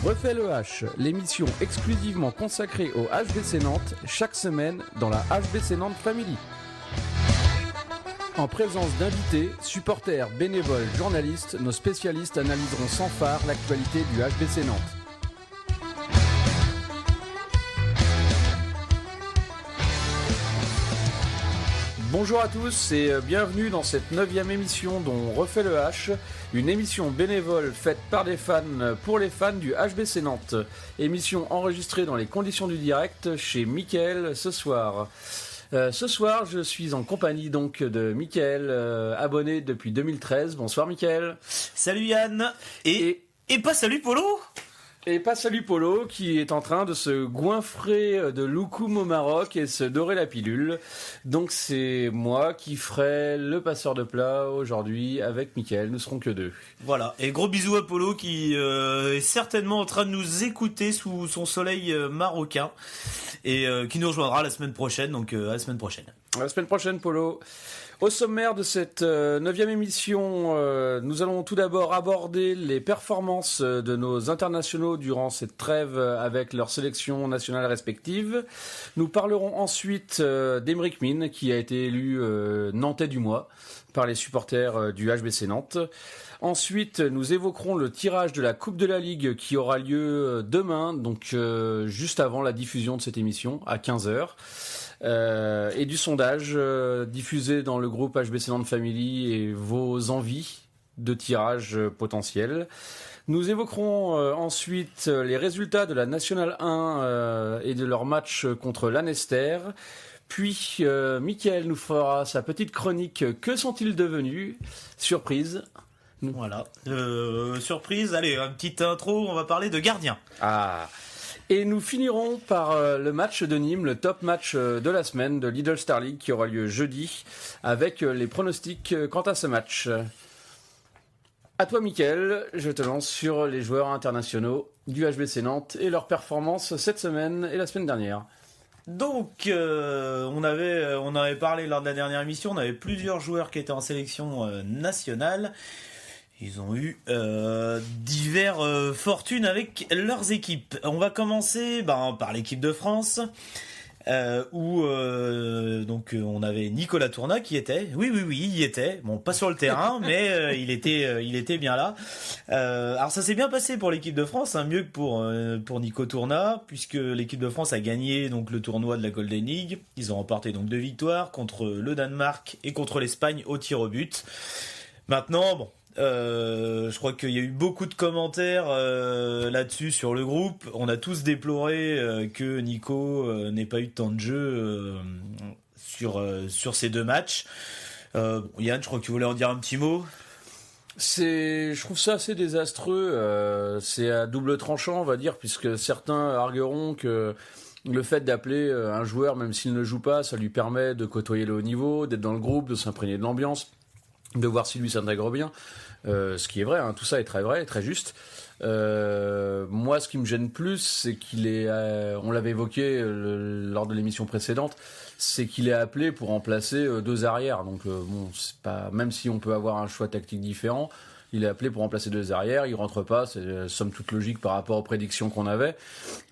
Refait le H, l'émission exclusivement consacrée au HBC Nantes, chaque semaine dans la HBC Nantes Family. En présence d'invités, supporters, bénévoles, journalistes, nos spécialistes analyseront sans phare l'actualité du HBC Nantes. Bonjour à tous et bienvenue dans cette 9e émission dont Refait le H, une émission bénévole faite par des fans pour les fans du HBC Nantes. Émission enregistrée dans les conditions du direct chez Mickaël ce soir. Ce soir, je suis en compagnie donc de Mickaël, abonné depuis 2013. Bonsoir Mickaël. Salut Yann. Et pas salut Polo. Et pas salut Polo, qui est en train de se goinfrer de loukoum au Maroc et se dorer la pilule. Donc c'est moi qui ferai le passeur de plat aujourd'hui avec Mickaël. Nous serons que deux. Voilà. Et gros bisous à Polo qui est certainement en train de nous écouter sous son soleil marocain et qui nous rejoindra la semaine prochaine. Donc à la semaine prochaine. À la semaine prochaine Polo. Au sommaire de cette 9e émission, nous allons tout d'abord aborder les performances de nos internationaux durant cette trêve avec leurs sélections nationales respectives. Nous parlerons ensuite d'Aymeric Mine, qui a été élu Nantais du mois par les supporters du HBC Nantes. Ensuite, nous évoquerons le tirage de la Coupe de la Ligue qui aura lieu demain, donc juste avant la diffusion de cette émission, à 15h. Et du sondage diffusé dans le groupe HBC Nantes Family et vos envies de tirage potentiel. Nous évoquerons ensuite les résultats de la Nationale 1 et de leur match contre l'Annester. Puis Mickaël nous fera sa petite chronique « Que sont-ils devenus ?» Surprise. Voilà. Surprise, allez, une petite intro, on va parler de gardien. Ah. Et nous finirons par le match de Nîmes, le top match de la semaine de Lidl Star League qui aura lieu jeudi, avec les pronostics quant à ce match. À toi Mickaël, je te lance sur les joueurs internationaux du HBC Nantes et leurs performances cette semaine et la semaine dernière. Donc, on avait parlé lors de la dernière émission, on avait plusieurs joueurs qui étaient en sélection nationale. Ils ont eu diverses fortunes avec leurs équipes. On va commencer par l'équipe de France, où on avait Nicolas Tourna qui était. Oui, il y était. Bon, pas sur le terrain, mais il était bien là. Alors ça s'est bien passé pour l'équipe de France, mieux que pour Nico Tourna, puisque l'équipe de France a gagné donc le tournoi de la Golden League. Ils ont remporté donc 2 victoires contre le Danemark et contre l'Espagne au tir au but. Maintenant, je crois qu'il y a eu beaucoup de commentaires là-dessus sur le groupe. On a tous déploré que Nico n'ait pas eu de temps de jeu sur ces 2 matchs. Yann, je crois que tu voulais en dire un petit mot. Je trouve ça assez désastreux. C'est à double tranchant, on va dire, puisque certains argueront que le fait d'appeler un joueur, même s'il ne joue pas, ça lui permet de côtoyer le haut niveau, d'être dans le groupe, de s'imprégner de l'ambiance, de voir si lui s'intègre bien. Ce qui est vrai, tout ça est très vrai, très juste. Moi, ce qui me gêne plus, c'est qu'il est, on l'avait évoqué lors de l'émission précédente, c'est qu'il est appelé pour remplacer 2 arrières. Donc c'est pas, même si on peut avoir un choix tactique différent, il est appelé pour remplacer 2 arrières. Il rentre pas, c'est somme toute logique par rapport aux prédictions qu'on avait,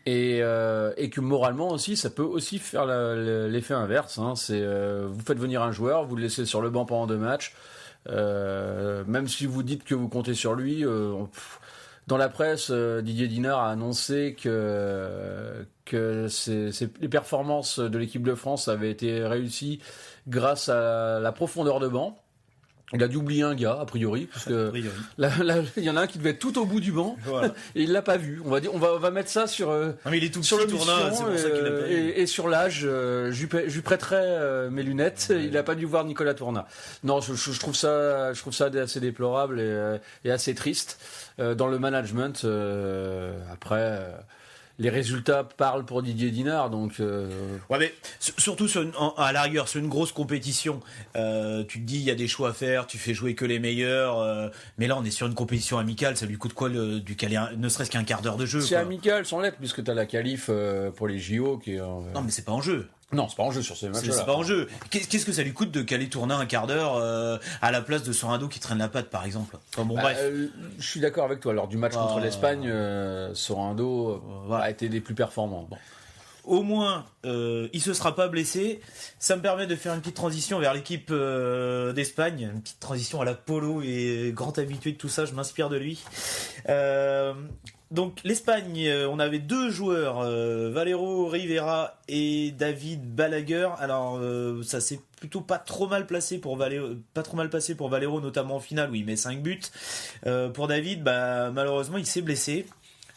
et que moralement aussi, ça peut aussi faire l'effet inverse. C'est vous faites venir un joueur, vous le laissez sur le banc pendant 2 matchs. Même si vous dites que vous comptez sur lui, dans la presse, Didier Dinard a annoncé que les performances de l'équipe de France avaient été réussies grâce à la profondeur de banc. Il a dû oublier un gars, a priori, parce que il y en a un qui devait être tout au bout du banc, voilà. Et il l'a pas vu. On va mettre ça sur mais il est tout sur petit, le Tourna, c'est pour ça qu'il l'a pas vu. Et sur l'âge, je lui prêterai mes lunettes. Ouais. Il a pas dû voir Nicolas Tourna. Non, je trouve ça assez déplorable et assez triste dans le management. Après. Les résultats parlent pour Didier Dinard, donc. Ouais, mais surtout à la rigueur, sur une grosse compétition, tu te dis il y a des choix à faire, tu fais jouer que les meilleurs. Mais là, on est sur une compétition amicale, ça lui coûte quoi du caler ne serait-ce qu'un quart d'heure de jeu. C'est amical sans l'être, puisque t'as la qualif pour les JO qui est. Non, mais c'est pas en jeu. Non, c'est pas en jeu sur ces matchs-là. C'est pas en jeu. Qu'est-ce que ça lui coûte de caler tourner un quart d'heure à la place de Sorando qui traîne la patte, par exemple? Enfin, bon, bref. Je suis d'accord avec toi. Lors du match contre l'Espagne, Sorando a été des plus performants. Bon. Au moins, il se sera pas blessé. Ça me permet de faire une petite transition vers l'équipe d'Espagne, une petite transition à la Polo, et grand habitué de tout ça, je m'inspire de lui. Donc l'Espagne, on avait 2 joueurs, Valero Rivera et David Balaguer. Alors ça s'est plutôt pas trop mal placé pour Valero, notamment en finale où il met 5 buts. Pour David, malheureusement il s'est blessé.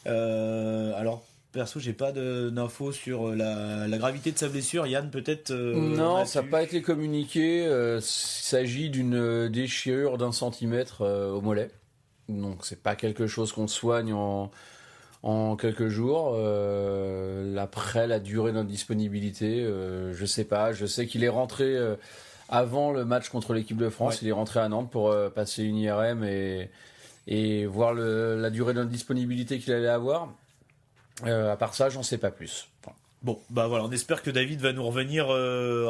Alors perso, j'ai pas d'infos sur la gravité de sa blessure. Yann, peut-être. Non, ça n'a pas été communiqué. Il s'agit d'une déchirure d'1 centimètre au mollet. Donc c'est pas quelque chose qu'on soigne en quelques jours. Après la durée d'indisponibilité, je sais pas. Je sais qu'il est rentré avant le match contre l'équipe de France. Ouais. Il est rentré à Nantes pour passer une IRM et voir la durée d'indisponibilité qu'il allait avoir. À part ça, j'en sais pas plus. Enfin. Bon, voilà, on espère que David va nous revenir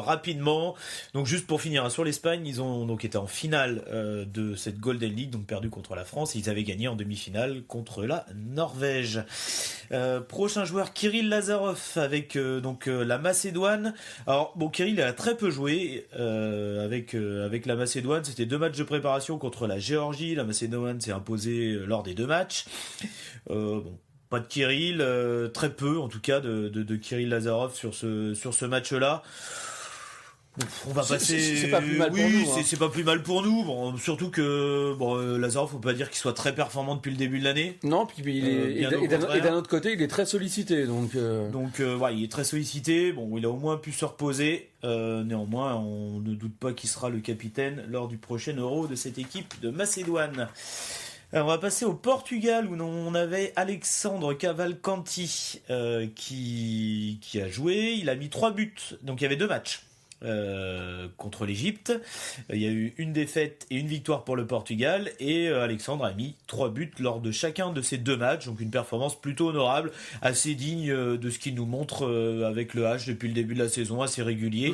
rapidement. Donc juste pour finir sur l'Espagne, ils ont donc été en finale de cette Golden League, donc perdu contre la France. Ils avaient gagné en demi-finale contre la Norvège. Prochain joueur, Kirill Lazarov avec la Macédoine. Alors bon, Kirill a très peu joué avec la Macédoine. C'était 2 matchs de préparation contre la Géorgie. La Macédoine s'est imposée lors des 2 matchs. Pas de Kirill, très peu en tout cas de Kirill Lazarov sur ce match-là. On va passer. C'est pas plus mal pour nous. C'est pas plus mal pour nous. Bon, surtout que Lazarov, faut pas dire qu'il soit très performant depuis le début de l'année. Non, puis d'un autre côté, il est très sollicité. Donc, il est très sollicité. Bon, il a au moins pu se reposer. Néanmoins, on ne doute pas qu'il sera le capitaine lors du prochain Euro de cette équipe de Macédoine. On va passer au Portugal où on avait Alexandre Cavalcanti qui a joué. Il a mis 3 buts. Donc il y avait 2 matchs contre l'Égypte. Il y a eu une défaite et une victoire pour le Portugal. Et Alexandre a mis 3 buts lors de chacun de ces 2 matchs. Donc une performance plutôt honorable, assez digne de ce qu'il nous montre avec le H depuis le début de la saison, assez régulier.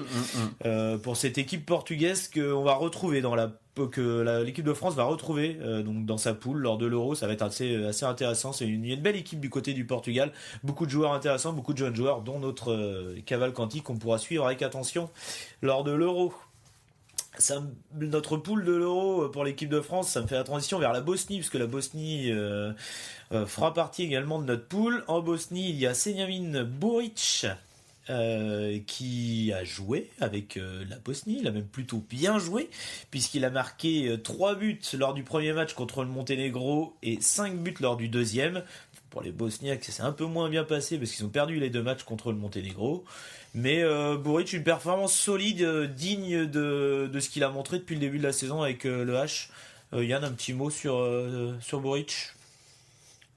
Pour cette équipe portugaise qu'on va retrouver l'équipe de France va retrouver donc dans sa poule lors de l'Euro. Ça va être assez intéressant. C'est une belle équipe du côté du Portugal, beaucoup de joueurs intéressants, beaucoup de jeunes joueurs, dont notre Cavalcanti qu'on pourra suivre avec attention lors de l'Euro. Notre poule de l'Euro pour l'équipe de France, ça me fait la transition vers la Bosnie, puisque la Bosnie fera partie également de notre poule. En Bosnie, il y a Senjamin Buric qui a joué avec la Bosnie. Il a même plutôt bien joué puisqu'il a marqué 3 buts lors du premier match contre le Monténégro et 5 buts lors du deuxième. Pour les Bosniaques, c'est un peu moins bien passé parce qu'ils ont perdu les 2 matchs contre le Monténégro. Mais Buric, une performance solide, digne de ce qu'il a montré depuis le début de la saison avec le H. Yann, un petit mot sur Buric?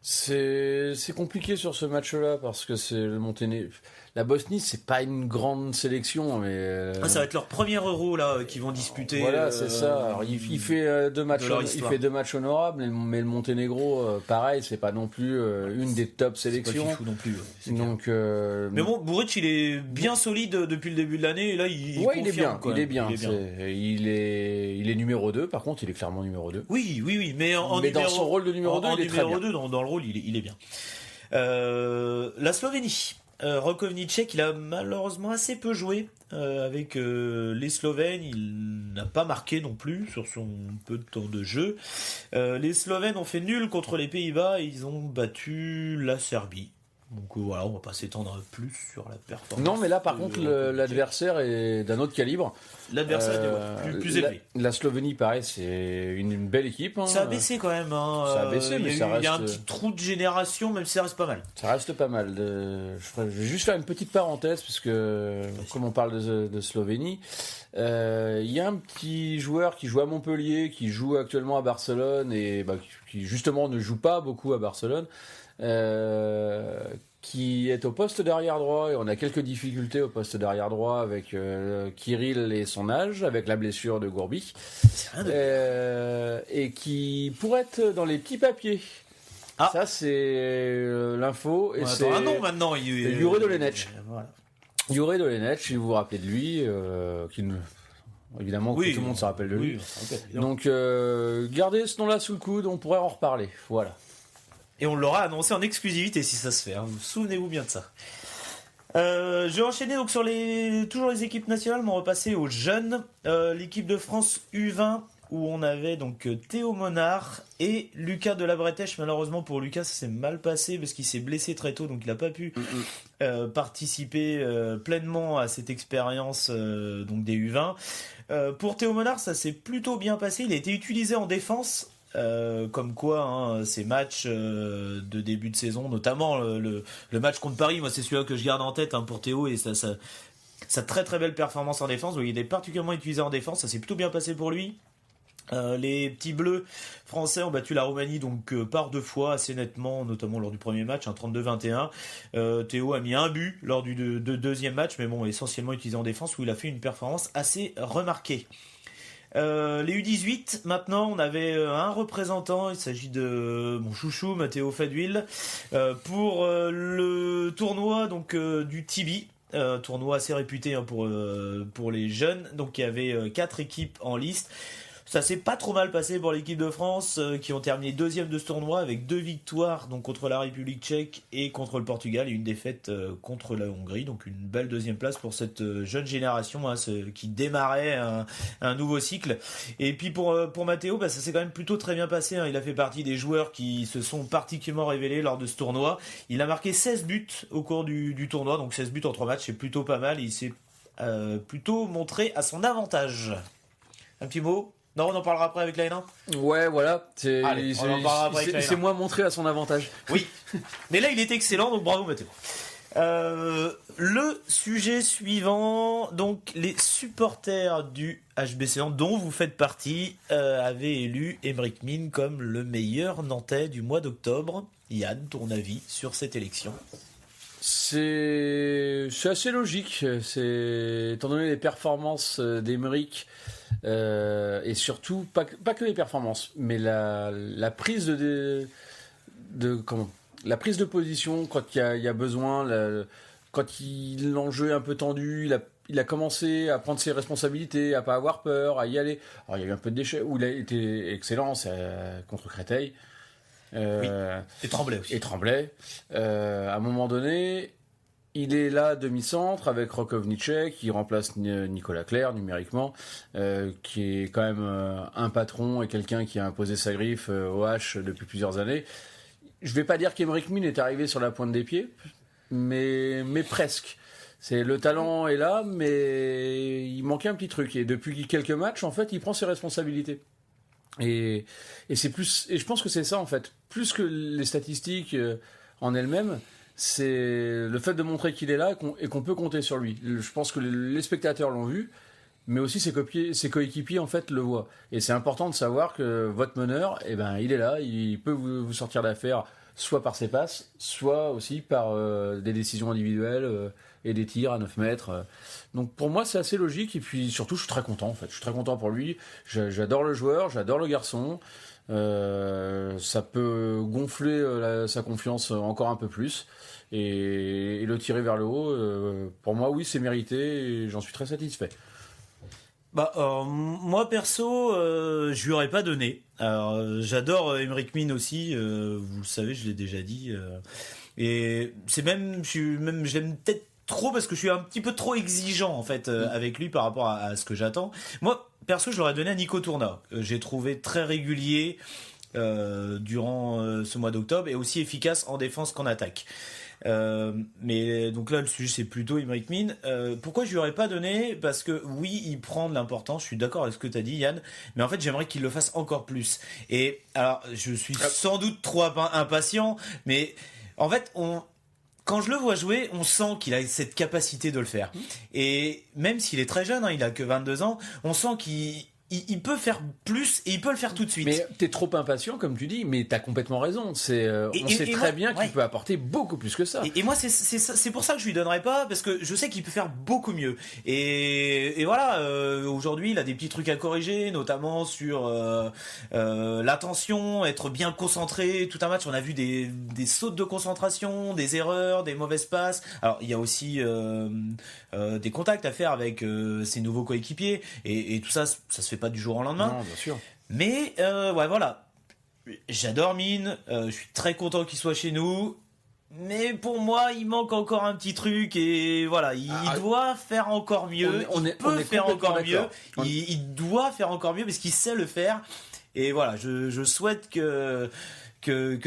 C'est compliqué sur ce match-là parce que c'est le Monténégro. La Bosnie, c'est pas une grande sélection, mais ça va être leur premier Euro là qu'ils vont disputer. Voilà, c'est ça. Alors, il fait 2 matchs, fait 2 matchs honorables, mais le Monténégro, pareil, c'est pas non plus une des top sélections. C'est pas non plus. Donc, mais bon, Buric, il est bien solide depuis le début de l'année et là il confirme. Il est bien. Il est numéro 2. Par contre, il est clairement numéro 2. Oui, mais dans son rôle de numéro 2, il est très bien. Dans le rôle, il est bien. La Slovénie. Rokovnicek, il a malheureusement assez peu joué avec les Slovènes. Il n'a pas marqué non plus sur son peu de temps de jeu. Les Slovènes ont fait nul contre les Pays-Bas et ils ont battu la Serbie. Donc voilà, on va pas s'étendre plus sur la performance. Non, mais là par contre l'adversaire est d'un autre calibre. L'adversaire est plus élevé. La Slovénie, pareil, c'est une belle équipe. Ça a baissé quand même. Ça a baissé, mais ça reste. Il y a un petit trou de génération, même si ça reste pas mal. Ça reste pas mal. Je vais juste faire une petite parenthèse, puisque comme on parle de Slovénie, il y a un petit joueur qui joue à Montpellier, qui joue actuellement à Barcelone et qui justement ne joue pas beaucoup à Barcelone. Qui est au poste d'arrière droit et on a quelques difficultés au poste d'arrière droit avec Kirill et son âge, avec la blessure de Gourbi, et qui pourrait être dans les petits papiers. Ça c'est l'info et c'est un nom maintenant. Jure Dolenech. Voilà. Juraj Dolenec, si vous vous rappelez de lui, évidemment que tout le monde se rappelle de lui. Donc gardez ce nom-là sous le coude, on pourrait en reparler. Voilà. Et on l'aura annoncé en exclusivité si ça se fait. Hein. Souvenez-vous bien de ça. Je vais enchaîner donc sur toujours les équipes nationales, mais on va passer aux jeunes. L'équipe de France U20 où on avait donc Théo Monard et Lucas de la Bretèche. Malheureusement pour Lucas, ça s'est mal passé parce qu'il s'est blessé très tôt, donc il n'a pas pu participer pleinement à cette expérience donc des U20. Pour Théo Monard, ça s'est plutôt bien passé. Il a été utilisé en défense. Comme quoi ces matchs de début de saison, notamment le match contre Paris, moi c'est celui-là que je garde en tête pour Théo et sa très très belle performance en défense. Donc, il est particulièrement utilisé en défense, ça s'est plutôt bien passé pour lui. Les petits bleus français ont battu la Roumanie donc par 2 fois assez nettement, notamment lors du premier match, 32-21. Théo a mis un but lors du deuxième match, mais bon, essentiellement utilisé en défense où il a fait une performance assez remarquée. Les U18, maintenant on avait un représentant, il s'agit de mon chouchou Matteo Fadwil pour le tournoi donc du Tibi, tournoi assez réputé pour les jeunes. Donc il y avait 4 équipes en liste. Ça s'est pas trop mal passé pour l'équipe de France qui ont terminé deuxième de ce tournoi avec 2 victoires donc contre la République tchèque et contre le Portugal et une défaite contre la Hongrie. Donc une belle deuxième place pour cette jeune génération qui démarrait un nouveau cycle. Et puis pour Matteo, ça s'est quand même plutôt très bien passé. Il a fait partie des joueurs qui se sont particulièrement révélés lors de ce tournoi. Il a marqué 16 buts au cours du tournoi, donc 16 buts en 3 matchs, c'est plutôt pas mal. Il s'est plutôt montré à son avantage. Un petit mot? Non, on en parlera après avec la N1. Ouais, voilà. C'est moins montré à son avantage. Oui. Mais là, il est excellent, donc bravo Mathéo. Le sujet suivant, donc les supporters du HBC dont vous faites partie avaient élu Aymeric Mine comme le meilleur Nantais du mois d'octobre. Yann, ton avis sur cette élection? C'est assez logique. Étant donné les performances d'Aymeric, et surtout pas que les performances, mais la prise la prise de position quand il y a besoin, quand l'enjeu est un peu tendu, il a commencé à prendre ses responsabilités, à pas avoir peur, à y aller. Alors il y a eu un peu de déchets où il a été excellent, c'est contre Créteil. Oui. Et Tremblay aussi. À un moment donné, il est là demi-centre avec Rokovnicek qui remplace Nicolas Clerc numériquement, qui est quand même un patron et quelqu'un qui a imposé sa griffe au H depuis plusieurs années. Je vais pas dire qu'Aymeric Mine est arrivé sur la pointe des pieds, mais presque. Le talent est là, mais il manquait un petit truc. Et depuis quelques matchs, en fait, il prend ses responsabilités. Et c'est plus, et je pense que c'est ça en fait, plus que les statistiques en elles-mêmes, c'est le fait de montrer qu'il est là et qu'on peut compter sur lui. Je pense que les spectateurs l'ont vu, mais aussi ses coéquipiers en fait le voient. Et c'est important de savoir que votre meneur, il est là, il peut vous sortir d'affaire, soit par ses passes, soit aussi par des décisions individuelles et des tirs à 9 mètres. Donc pour moi c'est assez logique, et puis surtout je suis très content en fait. Je suis très content pour lui, j'adore le joueur, j'adore le garçon. Ça peut gonfler sa confiance encore un peu plus et le tirer vers le haut. Pour moi oui c'est mérité et j'en suis très satisfait. Moi perso, je lui aurais pas donné. Alors j'adore Aymeric Mine aussi, vous le savez, je l'ai déjà dit. Et c'est je l'aime peut-être trop parce que je suis un petit peu trop exigeant en fait avec lui par rapport à ce que j'attends. Moi perso, je l'aurais donné à Nico Tourna. J'ai trouvé très régulier durant ce mois d'octobre et aussi efficace en défense qu'en attaque. Mais donc là le sujet c'est plutôt Aymeric Mine. Pourquoi je lui aurais pas donné? Parce que oui, il prend de l'importance, je suis d'accord avec ce que tu as dit Yann, mais en fait j'aimerais qu'il le fasse encore plus. Et alors je suis sans doute trop impatient, mais en fait quand je le vois jouer, on sent qu'il a cette capacité de le faire. Et même s'il est très jeune, il a que 22 ans, on sent qu'il il peut faire plus et il peut le faire tout de suite. Mais t'es trop impatient, comme tu dis, mais t'as complètement raison. On sait très bien qu'il peut apporter beaucoup plus que ça. Et moi, c'est pour ça que je lui donnerai pas, parce que je sais qu'il peut faire beaucoup mieux. Et voilà, aujourd'hui, il a des petits trucs à corriger, notamment sur l'attention, être bien concentré. Tout un match, on a vu des sautes de concentration, des erreurs, des mauvaises passes. Alors, il y a aussi des contacts à faire avec ses nouveaux coéquipiers, et tout ça se fait pas du jour au lendemain. Non, bien sûr. Mais ouais, voilà. J'adore Mine, je suis très content qu'il soit chez nous. Mais pour moi, il manque encore un petit truc, et voilà, il doit faire encore mieux. Il peut faire encore mieux. Il doit faire encore mieux parce qu'il sait le faire. Et voilà, je souhaite que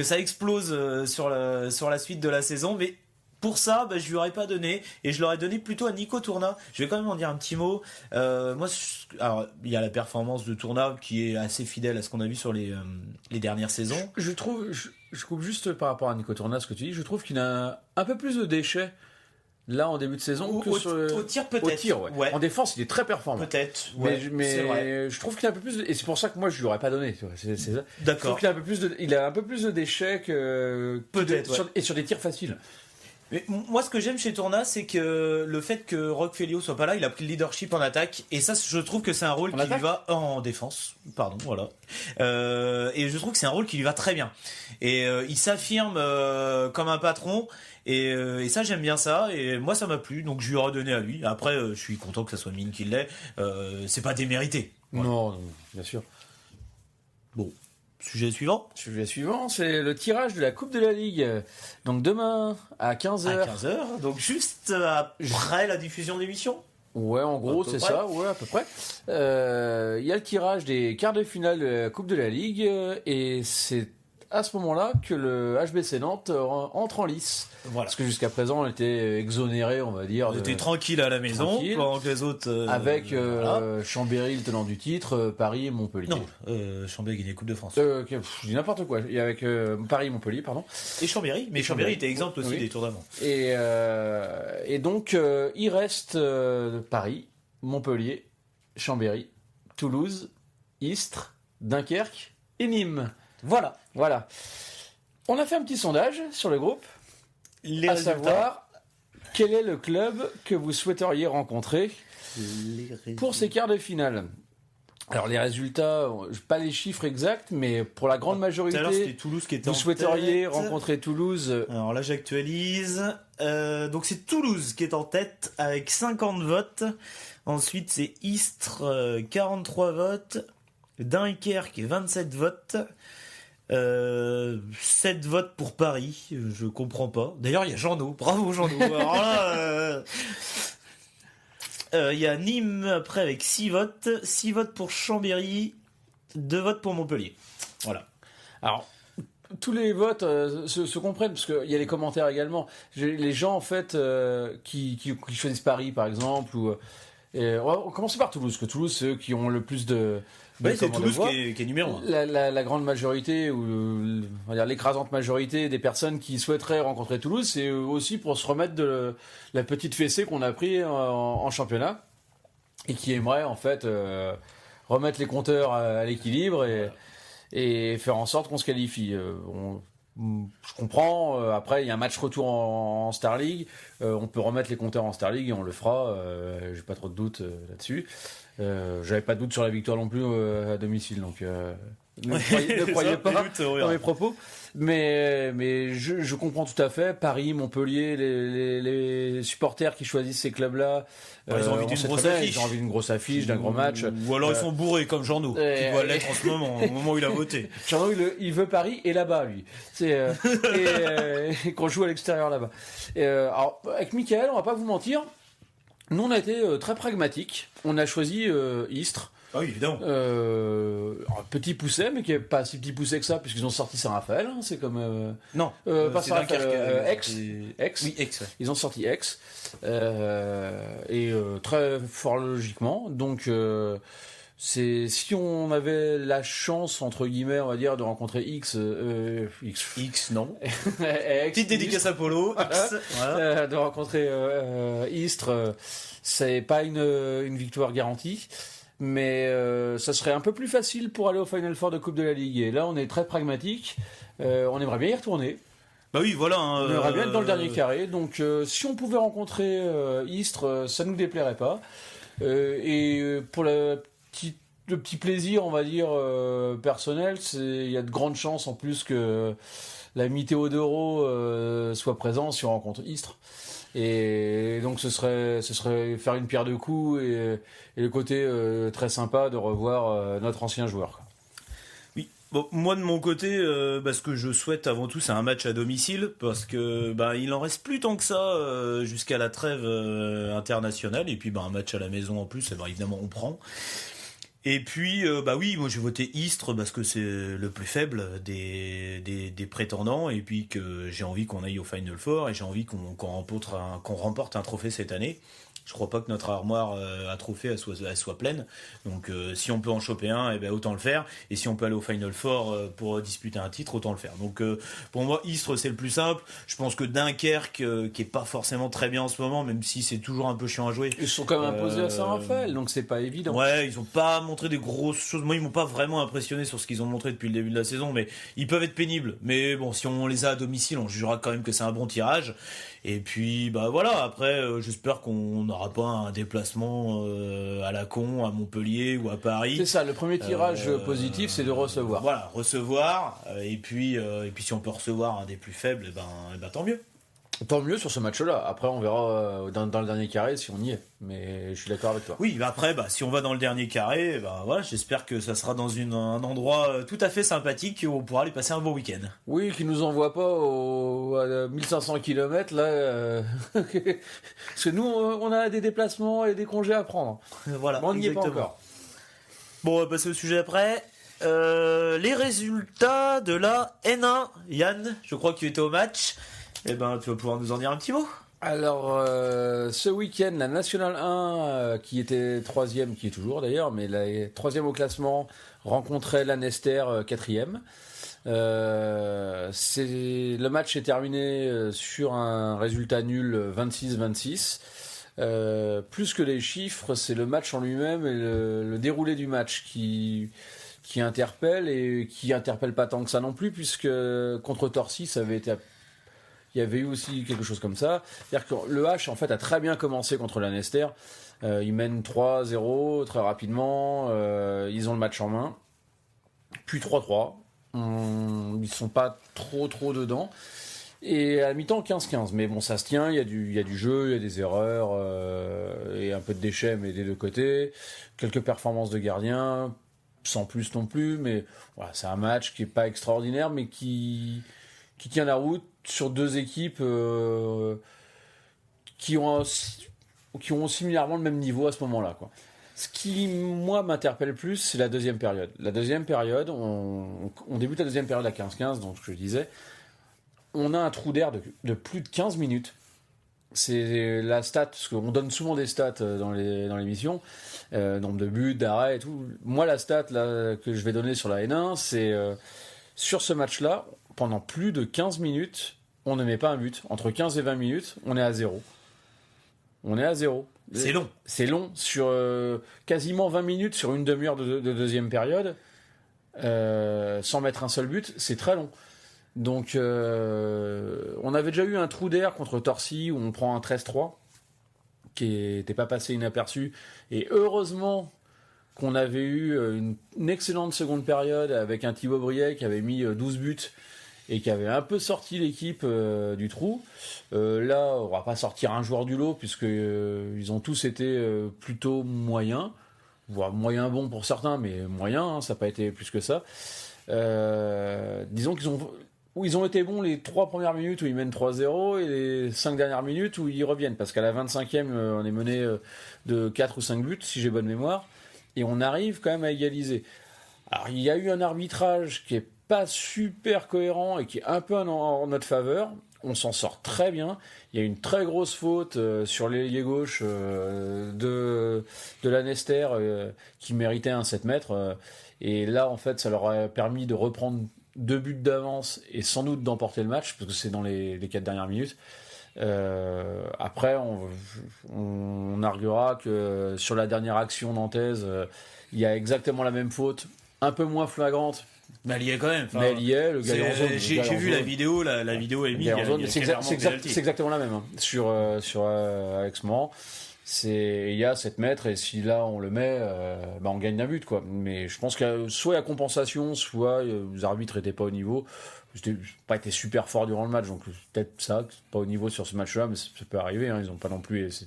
ça explose sur la suite de la saison. Mais pour ça, je lui aurais pas donné, et je l'aurais donné plutôt à Nico Tourna. Je vais quand même en dire un petit mot. Moi, alors il y a la performance de Tourna qui est assez fidèle à ce qu'on a vu sur les dernières saisons. Je trouve, je coupe juste par rapport à Nico Tourna, ce que tu dis. Je trouve qu'il a un peu plus de déchets là en début de saison au tir, peut-être. Au tir, ouais. En défense, il est très performant. Peut-être. Mais je trouve qu'il a un peu plus et c'est pour ça que moi je lui aurais pas donné. C'est ça. D'accord. Je trouve qu'il a un peu plus de déchets que peut-être. et sur des tirs faciles. Mais moi, ce que j'aime chez Tourna, c'est que le fait que Roque Félio soit pas là, il a pris le leadership en attaque, et ça, je trouve que c'est un rôle qui lui va en défense. Pardon, voilà. Et je trouve que c'est un rôle qui lui va très bien. Et il s'affirme comme un patron, et ça, j'aime bien ça. Et moi, ça m'a plu, donc je lui ai redonné à lui. Après, je suis content que ça soit Mine qui l'ait. C'est pas démérité. Voilà. Non, bien sûr. Bon. Sujet suivant, c'est le tirage de la Coupe de la Ligue. Donc demain à 15h. À 15h, donc juste après la diffusion de l'émission. Ouais, en gros, c'est ça, ouais, à peu près. Il y a le tirage des quarts de finale de la Coupe de la Ligue, et c'est à ce moment-là que le HBC Nantes entre en lice. Voilà. Parce que jusqu'à présent, on était exonéré, on va dire. On était tranquille à la maison, pendant que les autres... avec Chambéry, le tenant du titre, Paris et Montpellier. Non, Chambéry gagné Coupe de France. Je dis n'importe quoi. Il y a avec Paris et Montpellier, pardon. Et Chambéry, mais Chambéry était exemple aussi des tours d'avant. Et donc, il reste Paris, Montpellier, Chambéry, Toulouse, Istres, Dunkerque et Nîmes. Voilà. On a fait un petit sondage sur le groupe, à savoir quel est le club que vous souhaiteriez rencontrer pour ces quarts de finale. Alors les résultats, pas les chiffres exacts, mais pour la grande majorité, c'était Toulouse qui était vous souhaiteriez rencontrer Toulouse. Alors là, j'actualise. Donc c'est Toulouse qui est en tête avec 50 votes. Ensuite, c'est Istres, 43 votes. Dunkerque, 27 votes. 7 votes pour Paris, je comprends pas. D'ailleurs, il y a Jeannot, bravo Jeannot. Alors là, il y a Nîmes après avec 6 votes, 6 votes pour Chambéry, 2 votes pour Montpellier. Voilà. Alors, tous les votes se comprennent, parce qu'il y a les commentaires également. Les gens, en fait, qui choisissent Paris, par exemple, ou... on va commencer par Toulouse, que Toulouse, c'est eux qui ont le plus de... Oui, c'est Toulouse qui est numéro 1. La grande majorité, ou on va dire l'écrasante majorité des personnes qui souhaiteraient rencontrer Toulouse, c'est aussi pour se remettre de la petite fessée qu'on a pris en championnat, et qui aimeraient en fait remettre les compteurs à l'équilibre et faire en sorte qu'on se qualifie. Je comprends. Après, il y a un match retour en Star League. On peut remettre les compteurs en Star League et on le fera. J'ai pas trop de doutes là-dessus. J'avais pas de doute sur la victoire non plus à domicile, donc ne croyez pas dans mes propos. Mais je comprends tout à fait. Paris, Montpellier, les supporters qui choisissent ces clubs-là, ils ont envie d'une grosse affiche. Ils ont envie d'une grosse affiche, d'un gros match. Ou alors ils sont bourrés comme Jeannot, qui doit l'être en ce moment, au moment où il a voté. Jeannot, il veut Paris et là-bas, lui. Et qu'on joue à l'extérieur là-bas. Alors, avec Mickaël, on va pas vous mentir. Nous, on a été très pragmatiques. On a choisi Istres. Ah oui, évidemment. Un petit pousset, mais qui n'est pas si petit pousset que ça, puisqu'ils ont sorti Saint-Raphaël. Hein, c'est comme. Non, pas Saint-Raphaël. Aix. Oui, Aix. Ouais. Ils ont sorti Aix. Et très fort logiquement. Donc, si on avait la chance, entre guillemets, on va dire, de rencontrer X, non. Petite dédicace à Polo, X. De rencontrer Istres, c'est pas une victoire garantie. mais ça serait un peu plus facile pour aller au Final Four de Coupe de la Ligue. Et là, on est très pragmatique. On aimerait bien y retourner. Bah oui, voilà. On aimerait bien être dans le dernier carré. Donc, si on pouvait rencontrer Istres, ça nous déplairait pas. Pour le petit plaisir, on va dire, personnel, il y a de grandes chances en plus que l'ami Théodoro soit présent si on rencontre Istres. Et donc ce serait faire une pierre deux coups et le côté très sympa de revoir notre ancien joueur, quoi. Oui. Bon, moi de mon côté, ce que je souhaite avant tout, c'est un match à domicile parce que il en reste plus tant que ça jusqu'à la trêve internationale et puis un match à la maison en plus, évidemment on prend. Et puis, oui, moi j'ai voté Istres parce que c'est le plus faible des prétendants et puis que j'ai envie qu'on aille au Final Four et j'ai envie qu'on remporte un trophée cette année. Je crois pas que notre armoire à trophées elle soit pleine. Donc si on peut en choper un, autant le faire. Et si on peut aller au Final Four pour disputer un titre, autant le faire. Donc pour moi, Istres c'est le plus simple. Je pense que Dunkerque, qui est pas forcément très bien en ce moment, même si c'est toujours un peu chiant à jouer. Ils sont quand même imposés à Saint-Raphaël, donc c'est pas évident. Ouais, ils ont pas montré des grosses choses. Moi, ils m'ont pas vraiment impressionné sur ce qu'ils ont montré depuis le début de la saison, mais ils peuvent être pénibles. Mais bon, si on les a à domicile, on jugera quand même que c'est un bon tirage. Et puis voilà, après j'espère qu'on n'aura pas un déplacement à la con à Montpellier ou à Paris. C'est ça, le premier tirage positif, c'est de recevoir. Voilà, recevoir et puis si on peut recevoir un des plus faibles, tant mieux. Tant mieux sur ce match-là. Après, on verra dans le dernier carré si on y est. Mais je suis d'accord avec toi. Oui, après, si on va dans le dernier carré, voilà, j'espère que ça sera dans un endroit tout à fait sympathique où on pourra aller passer un bon week-end. Oui, qui nous envoie pas à 1500 km là. Parce que nous, on a des déplacements et des congés à prendre. Voilà. Mais on n'y est pas encore. Bon, on va passer au sujet après. Les résultats de la N1. Yann, je crois que tu étais au match. Tu vas pouvoir nous en dire un petit mot. Alors, ce week-end, la Nationale 1, qui était troisième, qui est toujours d'ailleurs, mais la troisième au classement, rencontrait l'Annester, quatrième. Le match est terminé sur un résultat nul 26-26. Plus que les chiffres, c'est le match en lui-même et le déroulé du match qui interpelle et qui interpelle pas tant que ça non plus, puisque contre Torcy, il y avait eu aussi quelque chose comme ça. C'est-à-dire que le H, en fait, a très bien commencé contre l'Annester. Ils mènent 3-0 très rapidement. Ils ont le match en main. Puis 3-3. Ils sont pas trop dedans. Et à mi-temps, 15-15. Mais bon, ça se tient. Il y a du jeu, il y a des erreurs et un peu de déchets, mais des deux côtés. Quelques performances de gardiens, sans plus non plus. Mais voilà, c'est un match qui est pas extraordinaire, mais qui tient la route sur deux équipes qui ont similairement le même niveau à ce moment-là, quoi. Ce qui, moi, m'interpelle plus, c'est la deuxième période. La deuxième période, on débute la deuxième période à 15-15, donc je disais, on a un trou d'air de plus de 15 minutes. C'est la stat, parce qu'on donne souvent des stats dans l'émission, nombre de buts, d'arrêts et tout. Moi, la stat là, que je vais donner sur la N1, c'est sur ce match-là, pendant plus de 15 minutes, on ne met pas un but. Entre 15 et 20 minutes, on est à 0. On est à 0. C'est long. C'est long. Sur quasiment 20 minutes, sur une demi-heure de deuxième période, sans mettre un seul but, c'est très long. Donc, on avait déjà eu un trou d'air contre Torcy, où on prend un 13-3, qui n'était pas passé inaperçu. Et heureusement qu'on avait eu une excellente seconde période avec un Thibaut Briet qui avait mis 12 buts et qui avait un peu sorti l'équipe du trou. Là, on va pas sortir un joueur du lot puisque ils ont tous été plutôt moyens, voire moyen bon pour certains, mais moyens, hein, ça n'a pas été plus que ça. Disons ils ont été bons les 3 premières minutes où ils mènent 3-0 et les 5 dernières minutes où ils reviennent, parce qu'à la 25e, on est mené de 4 ou 5 buts, si j'ai bonne mémoire, et on arrive quand même à égaliser. Alors, il y a eu un arbitrage qui est pas super cohérent et qui est un peu en notre faveur. On s'en sort très bien. Il y a une très grosse faute sur l'ailier gauche de l'Annester qui méritait un 7 mètres. Et là, en fait, ça leur a permis de reprendre 2 buts d'avance et sans doute d'emporter le match, parce que c'est dans les 4 dernières minutes. Après, on arguera que sur la dernière action nantaise, il y a exactement la même faute, un peu moins flagrante. Mais elle y est quand même. Mais elle y est, le gars en zone. J'ai vu la vidéo, la vidéo est mise. C'est exactement la même hein, sur Alex Morand. Il y a 7 mètres et si là on le met, on gagne d'un but quoi. Mais je pense que soit il y a compensation, soit les arbitres n'étaient pas au niveau. C'était pas été super fort durant le match, donc peut-être ça, pas au niveau sur ce match-là, mais ça peut arriver. Hein, ils ont pas non plus,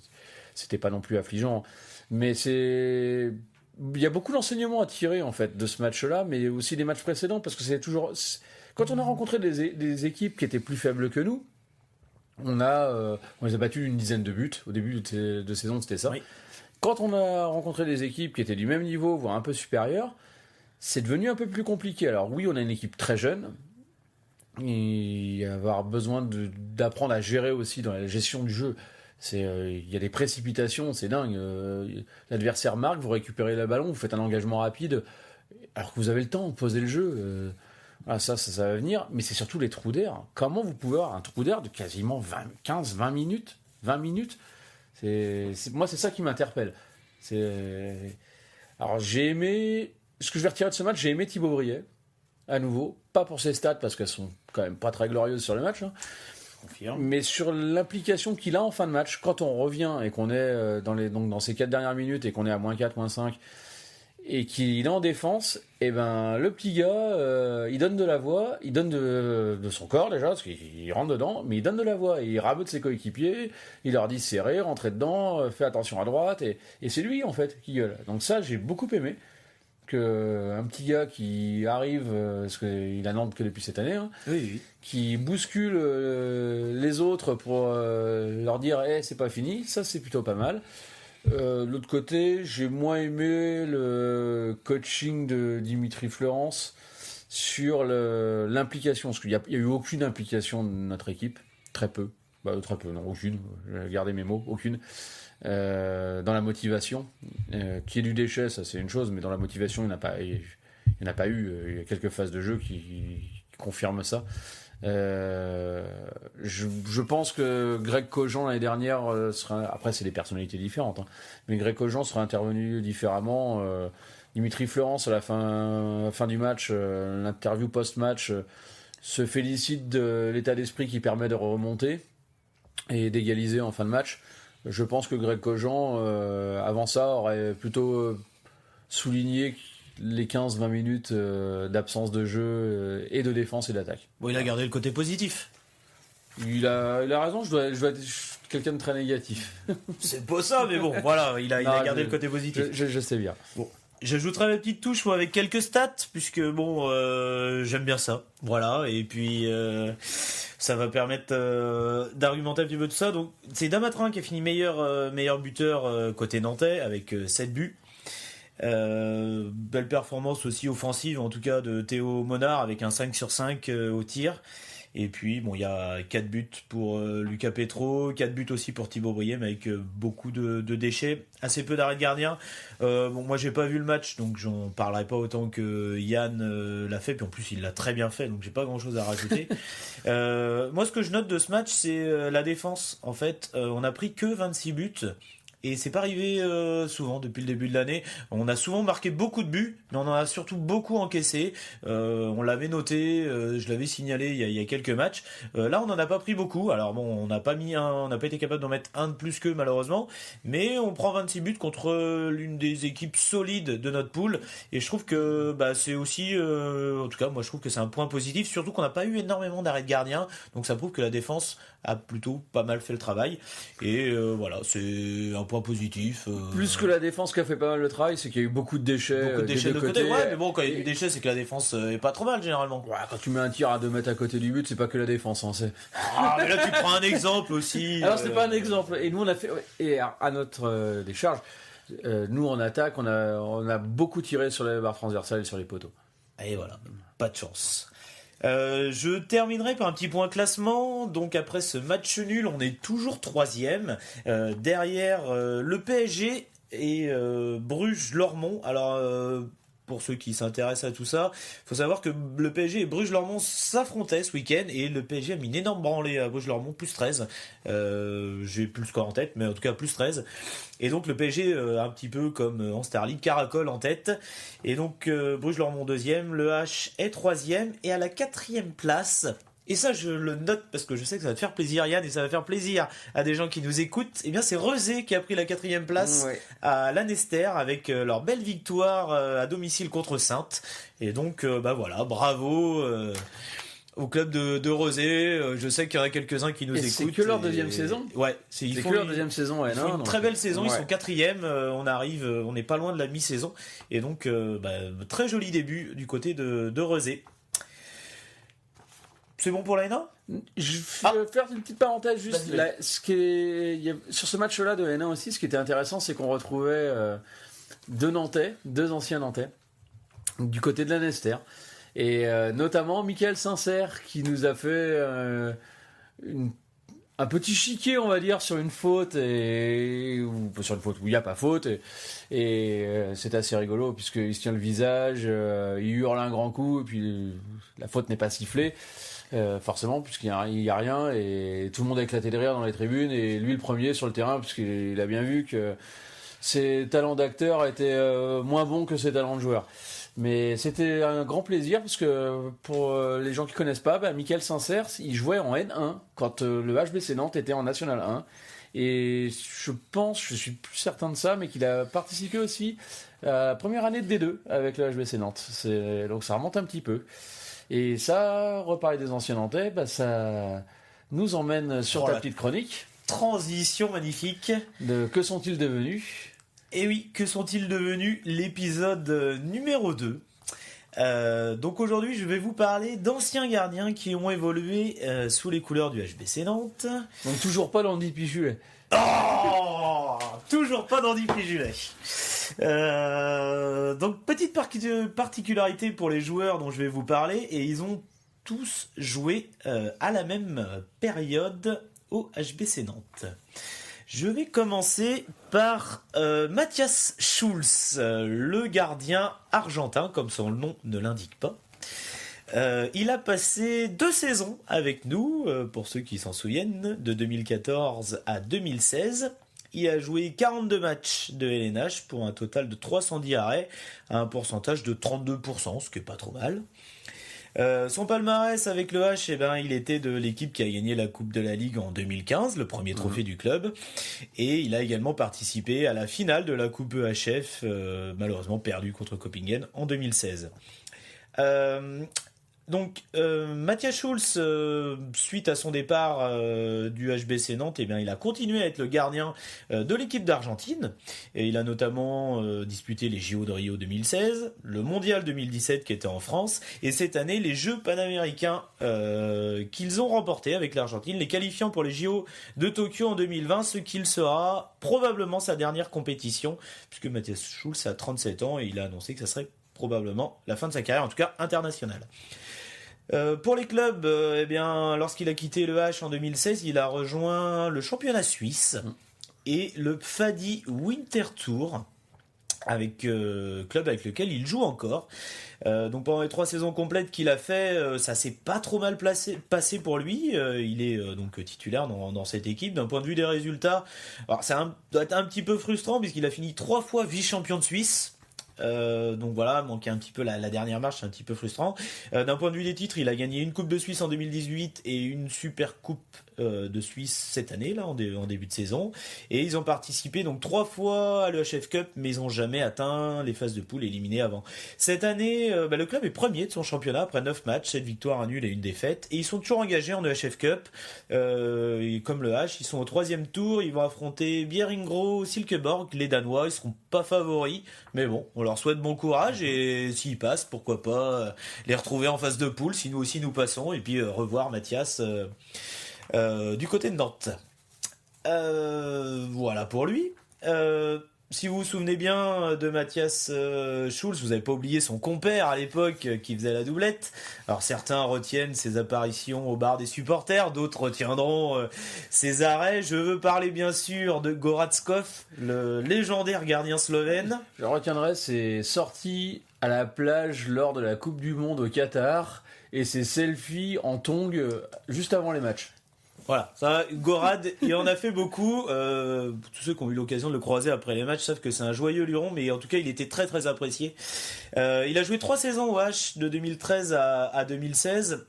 c'était pas non plus affligeant. Mais il y a beaucoup d'enseignements à tirer en fait de ce match-là, mais aussi des matchs précédents, parce que quand on a rencontré des équipes qui étaient plus faibles que nous. On les a battus une dizaine de buts au début de saison, c'était ça. Oui. Quand on a rencontré des équipes qui étaient du même niveau, voire un peu supérieures, c'est devenu un peu plus compliqué. Alors oui, on a une équipe très jeune, il va avoir besoin d'apprendre à gérer aussi dans la gestion du jeu. Il y a des précipitations, c'est dingue. L'adversaire marque, vous récupérez le ballon, vous faites un engagement rapide, alors que vous avez le temps de poser le jeu. Ça va venir, mais c'est surtout les trous d'air. Comment vous pouvez avoir un trou d'air de quasiment 20 minutes moi, c'est ça qui m'interpelle. Alors, j'ai aimé... Ce que je vais retirer de ce match, j'ai aimé Thibaut Briet, à nouveau. Pas pour ses stats, parce qu'elles sont quand même pas très glorieuses sur le match. Hein. Mais sur l'implication qu'il a en fin de match, quand on revient et qu'on est dans ces 4 dernières minutes et qu'on est à -4, -5... et qu'il est en défense, et le petit gars, il donne de la voix, il donne de son corps déjà, parce qu'il rentre dedans, mais il donne de la voix, et il rabeute ses coéquipiers, il leur dit serrez, rentrez dedans, fais attention à droite, et c'est lui en fait qui gueule. Donc ça, j'ai beaucoup aimé, qu'un petit gars qui arrive, parce qu'il a Nantes que depuis cette année, hein, oui. qui bouscule les autres pour leur dire c'est pas fini, ça c'est plutôt pas mal. De l'autre côté, j'ai moins aimé le coaching de Dimitri Fleurance sur l'implication, parce qu'il n'y a eu aucune implication de notre équipe, très peu, non, aucune, j'ai gardé mes mots, aucune, dans la motivation, qui est du déchet, ça c'est une chose, mais dans la motivation, il n'y en a pas eu, il y a quelques phases de jeu qui confirment ça. Je pense que Greg Cogent l'année dernière après c'est des personnalités différentes hein, mais Greg Cogent sera intervenu différemment. Dimitri Fleurance à la fin du match, l'interview post-match, se félicite de l'état d'esprit qui permet de remonter et d'égaliser en fin de match. Je pense que Greg Cogent avant ça aurait plutôt souligné les 15-20 minutes d'absence de jeu et de défense et d'attaque. Bon, il a gardé le côté positif. Il a raison, je dois être quelqu'un de très négatif. C'est pas ça, mais bon, voilà, il a gardé le côté positif. Je sais bien. Bon. J'ajouterai ma petite touche moi, avec quelques stats, puisque bon, j'aime bien ça. Voilà, et puis ça va permettre d'argumenter un petit peu tout ça. Donc, c'est Damatrin qui a fini meilleur buteur côté nantais avec 7 buts. Belle performance aussi offensive en tout cas de Théo Monard avec un 5 sur 5 au tir. Et puis bon, il y a 4 buts pour Lucas Petro, 4 buts aussi pour Thibaut Briet, mais avec beaucoup de déchets, assez peu d'arrêts de gardien. Moi j'ai pas vu le match, donc j'en parlerai pas autant que Yann l'a fait, puis en plus il l'a très bien fait, donc j'ai pas grand chose à rajouter. Moi ce que je note de ce match, c'est la défense. En fait, on a pris que 26 buts. Et c'est pas arrivé souvent depuis le début de l'année. On a souvent marqué beaucoup de buts, mais on en a surtout beaucoup encaissé. On l'avait noté, je l'avais signalé il y a quelques matchs. Là, on n'en a pas pris beaucoup. Alors bon, on n'a pas été capable d'en mettre un de plus qu'eux malheureusement, mais on prend 26 buts contre l'une des équipes solides de notre poule. Et je trouve que c'est aussi, en tout cas, moi je trouve que c'est un point positif, surtout qu'on n'a pas eu énormément d'arrêts de gardien. Donc ça prouve que la défense a plutôt pas mal fait le travail. Et voilà, c'est un point positif. Plus que la défense qui a fait pas mal le travail, c'est qu'il y a eu beaucoup de déchets. Beaucoup de déchets de côté. Ouais, mais bon, quand il y a eu des déchets, c'est que la défense est pas trop mal généralement. Ouais, quand tu mets un tir à 2 mètres à côté du but, c'est pas que la défense. Hein, c'est... Ah, mais là tu prends un exemple aussi. Alors c'est pas un exemple. Et nous on a fait. Et à notre décharge, nous en attaque, on a beaucoup tiré sur les barres transversales et sur les poteaux. Et voilà, pas de chance. Je terminerai par un petit point classement. Donc après ce match nul, on est toujours 3e derrière le PSG et Bruges-Lormont. Alors pour ceux qui s'intéressent à tout ça, il faut savoir que le PSG et Bruges-Lormont s'affrontaient ce week-end et le PSG a mis une énorme branlée à Bruges-Lormont, plus 13. J'ai plus le score en tête, mais en tout cas plus 13. Et donc le PSG, un petit peu comme en Star League, caracole en tête. Et donc Bruges-Lormont deuxième, le H est troisième et à la quatrième place. Et ça, je le note parce que je sais que ça va te faire plaisir, Yann, et ça va faire plaisir à des gens qui nous écoutent. Eh bien, c'est Rezé qui a pris la quatrième place à Lanester avec leur belle victoire à domicile contre Saintes. Et donc, voilà, bravo au club de Rezé. Je sais qu'il y en a quelques-uns qui nous écoutent. C'est que leur deuxième saison. Ouais, c'est que leur deuxième saison. Ils font une très belle saison. Ils sont quatrième. On n'est pas loin de la mi-saison. Et donc, très joli début du côté de Rezé. C'est bon pour la N1 ? Je vais faire une petite parenthèse juste. Sur ce match-là de N1 aussi, ce qui était intéressant, c'est qu'on retrouvait deux anciens Nantais, du côté de Lanester. Et notamment Michael Sincère qui nous a fait un petit chiquet, on va dire, sur une faute, ou sur une faute où il n'y a pas faute. Et c'est assez rigolo puisqu'il se tient le visage, il hurle un grand coup, et puis la faute n'est pas sifflée. Forcément, puisqu'il y a rien, et tout le monde a éclaté de rire dans les tribunes, et lui le premier sur le terrain, puisqu'il a bien vu que ses talents d'acteur étaient moins bons que ses talents de joueur. Mais c'était un grand plaisir, parce que pour les gens qui connaissent pas, Michael Sincère, il jouait en N1 quand le HBC Nantes était en National 1, et je suis plus certain de ça, mais qu'il a participé aussi à la première année de D2 avec le HBC Nantes. Donc ça remonte un petit peu. Et ça, reparler des anciens Nantais, ça nous emmène sur ta petite chronique. Transition magnifique. De Que sont-ils devenus ? Et oui, que sont-ils devenus ? L'épisode numéro 2. Donc aujourd'hui, je vais vous parler d'anciens gardiens qui ont évolué sous les couleurs du HBC Nantes. Donc toujours pas d'Andy Pichulet. Oh, toujours pas d'Andy Pichulet. Donc petite particularité pour les joueurs dont je vais vous parler, et ils ont tous joué à la même période au HBC Nantes. Je vais commencer par Matthias Schulz, le gardien argentin, comme son nom ne l'indique pas. Il a passé 2 saisons avec nous, pour ceux qui s'en souviennent, de 2014 à 2016. Il a joué 42 matchs de LNH pour un total de 310 arrêts, à un pourcentage de 32%, ce qui est pas trop mal. Son palmarès avec le H, il était de l'équipe qui a gagné la Coupe de la Ligue en 2015, le premier trophée du club. Et il a également participé à la finale de la Coupe EHF, malheureusement perdue contre Köppingen en 2016. Donc Matthias Schulz, suite à son départ du HBC Nantes, il a continué à être le gardien de l'équipe d'Argentine. Et il a notamment disputé les JO de Rio 2016, le Mondial 2017 qui était en France, et cette année les Jeux panaméricains qu'ils ont remportés avec l'Argentine, les qualifiant pour les JO de Tokyo en 2020, ce qu'il sera probablement sa dernière compétition, puisque Matthias Schulz a 37 ans et il a annoncé que ça serait probablement la fin de sa carrière, en tout cas internationale. Pour les clubs, lorsqu'il a quitté le H en 2016, il a rejoint le championnat suisse et le Pfadi Winter Tour, avec club avec lequel il joue encore. Donc pendant les 3 saisons complètes qu'il a fait, ça s'est pas trop mal passé pour lui. Il est donc titulaire dans cette équipe. D'un point de vue des résultats, alors ça doit être un petit peu frustrant puisqu'il a fini 3 fois vice-champion de Suisse. Donc voilà, manquait un petit peu la dernière marche, c'est un petit peu frustrant. D'un point de vue des titres, il a gagné une Coupe de Suisse en 2018 et une Super Coupe de Suisse cette année, là, en début de saison. Et ils ont participé donc 3 fois à l'EHF Cup, mais ils n'ont jamais atteint les phases de poule éliminés avant. Cette année, le club est premier de son championnat après 9 matchs, 7 victoires, un nul et une défaite. Et ils sont toujours engagés en EHF Cup. Et comme le H, ils sont au 3e tour, ils vont affronter Bjerringbro, Silkeborg, les Danois. Ils seront pas favoris, mais bon, on leur souhaite bon courage, et s'ils passent, pourquoi pas les retrouver en phase de poule si nous aussi nous passons, et puis revoir Mathias du côté de Nantes. Voilà pour lui. Si vous vous souvenez bien de Matthias Schulz, vous n'avez pas oublié son compère à l'époque qui faisait la doublette. Alors certains retiennent ses apparitions au bar des supporters, d'autres retiendront ses arrêts. Je veux parler bien sûr de Goratskov, le légendaire gardien slovène. Je retiendrai ses sorties à la plage lors de la Coupe du Monde au Qatar et ses selfies en tongs juste avant les matchs. Voilà, ça, Gorad, il en a fait beaucoup. Tous ceux qui ont eu l'occasion de le croiser après les matchs savent que c'est un joyeux luron, mais en tout cas, il était très très apprécié. Il a joué 3 saisons au H, de 2013 à 2016,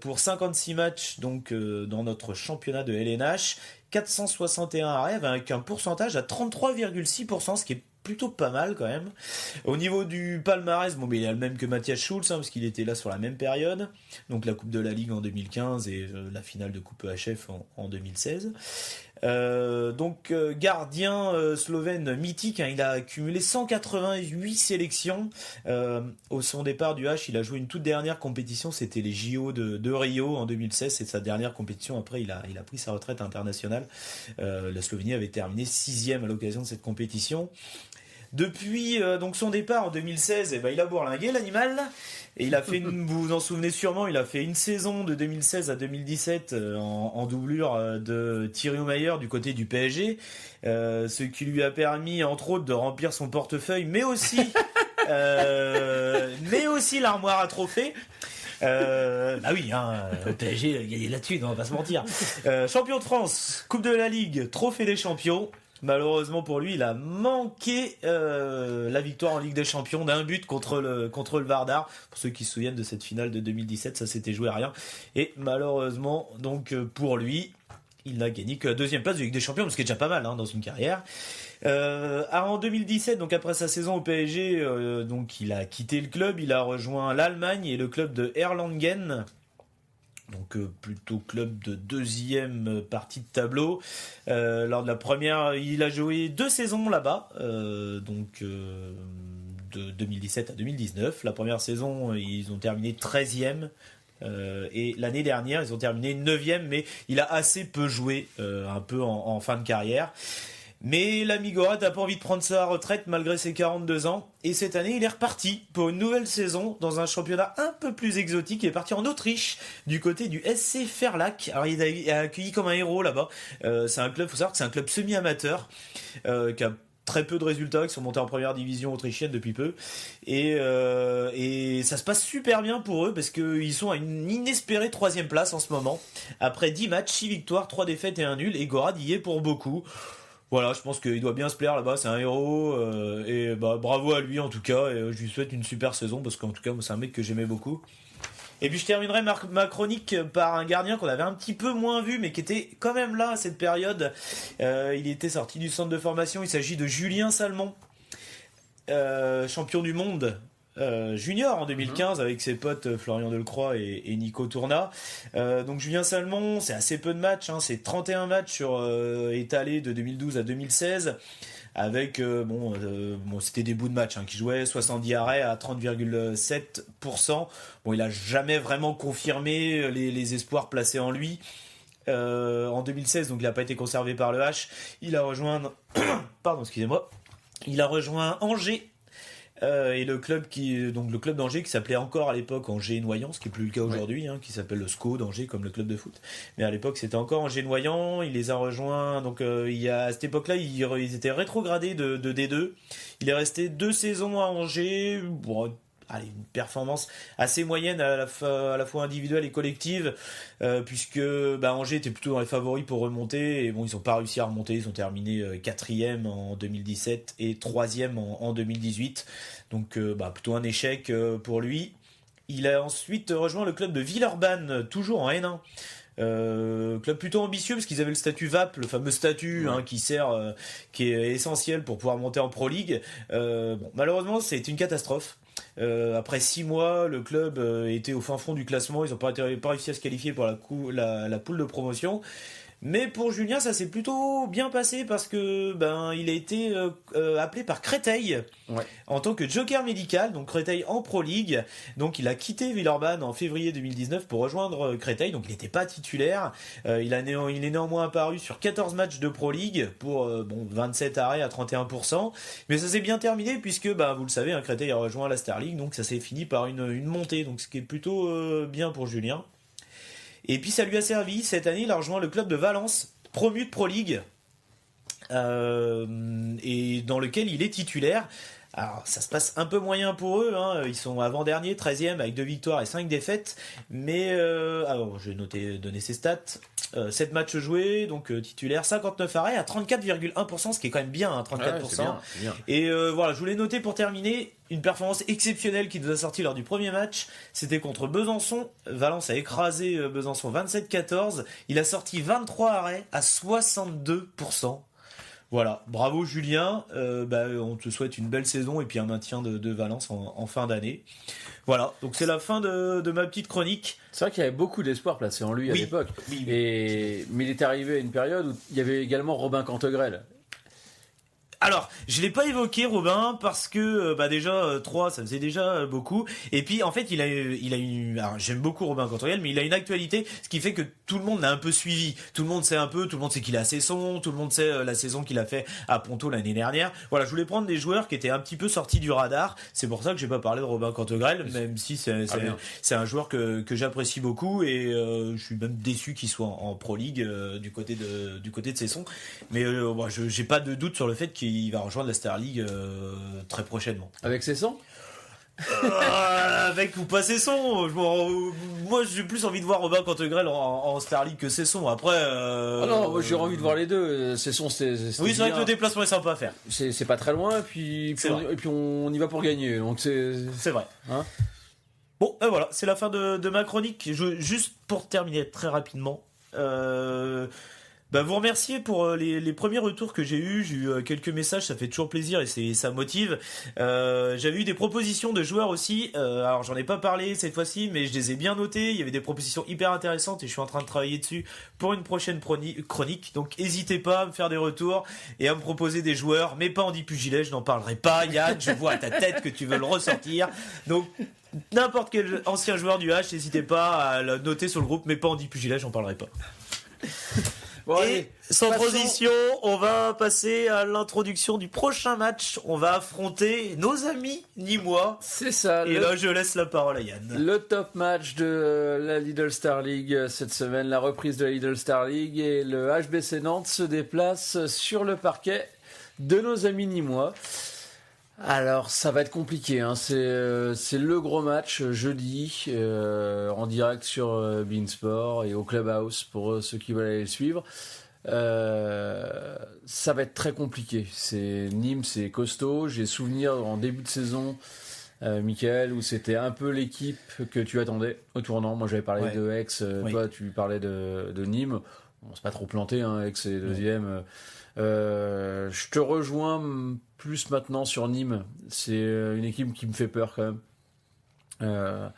pour 56 matchs donc dans notre championnat de LNH, 461 arrêts avec un pourcentage à 33,6%, ce qui est plutôt pas mal quand même. Au niveau du palmarès, bon, mais il a le même que Matthias Schulz, parce qu'il était là sur la même période, donc la Coupe de la Ligue en 2015 et la finale de Coupe EHF en 2016. Gardien slovène mythique, il a accumulé 188 sélections. Au son départ du H, il a joué une toute dernière compétition, c'était les JO de Rio en 2016, c'est sa dernière compétition. Après, il a pris sa retraite internationale. La Slovénie avait terminé 6e à l'occasion de cette compétition. Depuis donc son départ en 2016, il a bourlingué l'animal et il a fait vous vous en souvenez sûrement, il a fait une saison de 2016 à 2017 en doublure de Thierry Omeyer du côté du PSG, ce qui lui a permis entre autres de remplir son portefeuille, mais aussi l'armoire à trophées. Bah oui, le PSG gagné là-dessus, on va pas se mentir. Champion de France, Coupe de la Ligue, Trophée des champions. Malheureusement pour lui, il a manqué la victoire en Ligue des Champions d'un but contre le Vardar. Pour ceux qui se souviennent de cette finale de 2017, ça s'était joué à rien. Et malheureusement, donc pour lui, il n'a gagné que la 2e place de Ligue des Champions, ce qui est déjà pas mal dans une carrière. En 2017, donc après sa saison au PSG, donc il a quitté le club, il a rejoint l'Allemagne et le club de Erlangen. Donc plutôt club de 2e partie de tableau. Lors de la première, il a joué 2 saisons là-bas, de 2017 à 2019. La première saison, ils ont terminé 13e. Et l'année dernière, ils ont terminé 9e, mais il a assez peu joué, un peu en fin de carrière. Mais l'ami Gorad n'a pas envie de prendre sa retraite malgré ses 42 ans. Et cette année, il est reparti pour une nouvelle saison dans un championnat un peu plus exotique. Il est parti en Autriche, du côté du SC Verlach. Alors, il est accueilli comme un héros là-bas. C'est un club, faut savoir que c'est un club semi-amateur, qui a très peu de résultats, qui sont montés en première division autrichienne depuis peu. Et ça se passe super bien pour eux, parce qu'ils sont à une inespérée 3e place en ce moment. Après 10 matchs, 6 victoires, 3 défaites et 1 nul. Et Gorad y est pour beaucoup. Voilà, je pense qu'il doit bien se plaire là-bas, c'est un héros, et bravo à lui en tout cas, et je lui souhaite une super saison, parce qu'en tout cas, moi, c'est un mec que j'aimais beaucoup. Et puis je terminerai ma chronique par un gardien qu'on avait un petit peu moins vu, mais qui était quand même là à cette période. Il était sorti du centre de formation, il s'agit de Julien Salmon, champion du monde junior en 2015 avec ses potes Florian Delcroix et Nico Tourna. Donc Julien Salmon, c'est assez peu de matchs, c'est 31 matchs étalés de 2012 à 2016, avec c'était des bouts de match qui jouaient 70 arrêts à 30,7%. Bon, il a jamais vraiment confirmé les espoirs placés en lui. En 2016, donc il n'a pas été conservé par le H. Il a rejoint il a rejoint Angers. Et le club d'Angers qui s'appelait encore à l'époque Angers-Noyant, ce qui est plus le cas aujourd'hui, qui s'appelle le SCO d'Angers comme le club de foot. Mais à l'époque c'était encore Angers-Noyant. Il les a rejoints. Donc à cette époque-là ils étaient rétrogradés de D2. Il est resté 2 saisons à Angers. Bon, une performance assez moyenne à la fois individuelle et collective, puisque Angers était plutôt dans les favoris pour remonter, et bon, ils n'ont pas réussi à remonter, ils ont terminé 4e en 2017 et 3e en 2018, donc plutôt un échec pour lui. Il a ensuite rejoint le club de Villeurbanne, toujours en N1. Club plutôt ambitieux parce qu'ils avaient le statut VAP, le fameux statut qui est essentiel pour pouvoir monter en Pro League. Malheureusement, c'est une catastrophe. Après 6 mois, le club était au fin fond du classement. Ils n'ont pas réussi à se qualifier pour la poule de promotion. Mais pour Julien, ça s'est plutôt bien passé parce que il a été appelé par Créteil en tant que joker médical, donc Créteil en Pro League. Donc il a quitté Villeurbanne en février 2019 pour rejoindre Créteil. Donc il n'était pas titulaire. Il est néanmoins apparu sur 14 matchs de Pro League pour 27 arrêts à 31%. Mais ça s'est bien terminé puisque vous le savez, Créteil a rejoint la Star League, donc ça s'est fini par une montée. Donc ce qui est plutôt bien pour Julien. Et puis ça lui a servi, cette année il a rejoint le club de Valence, promu de Pro League, et dans lequel il est titulaire, Alors, ça se passe un peu moyen pour eux, hein. Ils sont avant-dernier, 13e, avec 2 victoires et 5 défaites. Mais, alors, je vais donner ses stats. 7 matchs joués, donc titulaire, 59 arrêts à 34,1%, ce qui est quand même bien, hein, 34%. Ouais, c'est bien. Et voilà, je voulais noter pour terminer une performance exceptionnelle qui nous a sorti lors du premier match. C'était contre Besançon. Valence a écrasé Besançon 27-14. Il a sorti 23 arrêts à 62%. Voilà, bravo Julien, on te souhaite une belle saison et puis un maintien de Valence en fin d'année. Voilà, donc c'est la fin de ma petite chronique. C'est vrai qu'il y avait beaucoup d'espoir placé en lui à l'époque. Oui. Mais il est arrivé à une période où il y avait également Robin Cantegrel. Alors, je l'ai pas évoqué Robin parce que déjà 3 ça faisait déjà beaucoup et puis en fait il a eu alors j'aime beaucoup Robin Cantoriel mais il a une actualité ce qui fait que tout le monde l'a un peu suivi, tout le monde sait qu'il a Cesson, tout le monde sait la saison qu'il a fait à Ponto l'année dernière. Voilà, je voulais prendre des joueurs qui étaient un petit peu sortis du radar, c'est pour ça que j'ai pas parlé de Robin Cantegrel même si c'est un joueur que j'apprécie beaucoup et je suis même déçu qu'il soit en Pro League du côté de Cesson mais j'ai pas de doute sur le fait qu'il va rejoindre la Star League très prochainement. Avec Cesson avec ou pas Cesson, moi j'ai plus envie de voir Robin Cantegrel en Star League que Cesson. Après non, moi j'ai envie de voir les deux. Cesson oui, c'est vrai que le déplacement est sympa à faire. C'est pas très loin et puis on y va pour gagner. Donc c'est vrai. Hein, bon, voilà, c'est la fin de ma chronique. Juste pour terminer très rapidement, vous remercier pour les premiers retours que j'ai eu quelques messages, ça fait toujours plaisir et ça motive. J'avais eu des propositions de joueurs aussi, alors j'en ai pas parlé cette fois-ci mais je les ai bien notées, il y avait des propositions hyper intéressantes et je suis en train de travailler dessus pour une prochaine chronique, donc n'hésitez pas à me faire des retours et à me proposer des joueurs, mais pas Andy Pugilet, je n'en parlerai pas. Yann, je vois à ta tête que tu veux le ressortir, donc n'importe quel ancien joueur du H, n'hésitez pas à le noter sur le groupe, mais pas Andy Pugilet, j'en parlerai pas. bon, et allez, sans transition, on va passer à l'introduction du prochain match. On va affronter nos amis nîmois. C'est ça. Et là, je laisse la parole à Yann. Le top match de la Lidl Star League cette semaine, la reprise de la Lidl Star League et le HBC Nantes se déplace sur le parquet de nos amis nîmois. Alors ça va être compliqué, hein. C'est le gros match jeudi en direct sur Beansport et au Clubhouse pour ceux qui veulent aller le suivre. Ça va être très compliqué. Nîmes, c'est costaud. J'ai souvenir en début de saison, Michael, où c'était un peu l'équipe que tu attendais au tournant. Moi j'avais parlé de Aix, toi tu parlais de Nîmes. On s'est pas trop planté, hein. Aix est deuxième. Je te rejoins plus maintenant sur Nîmes. C'est une équipe qui me fait peur quand même.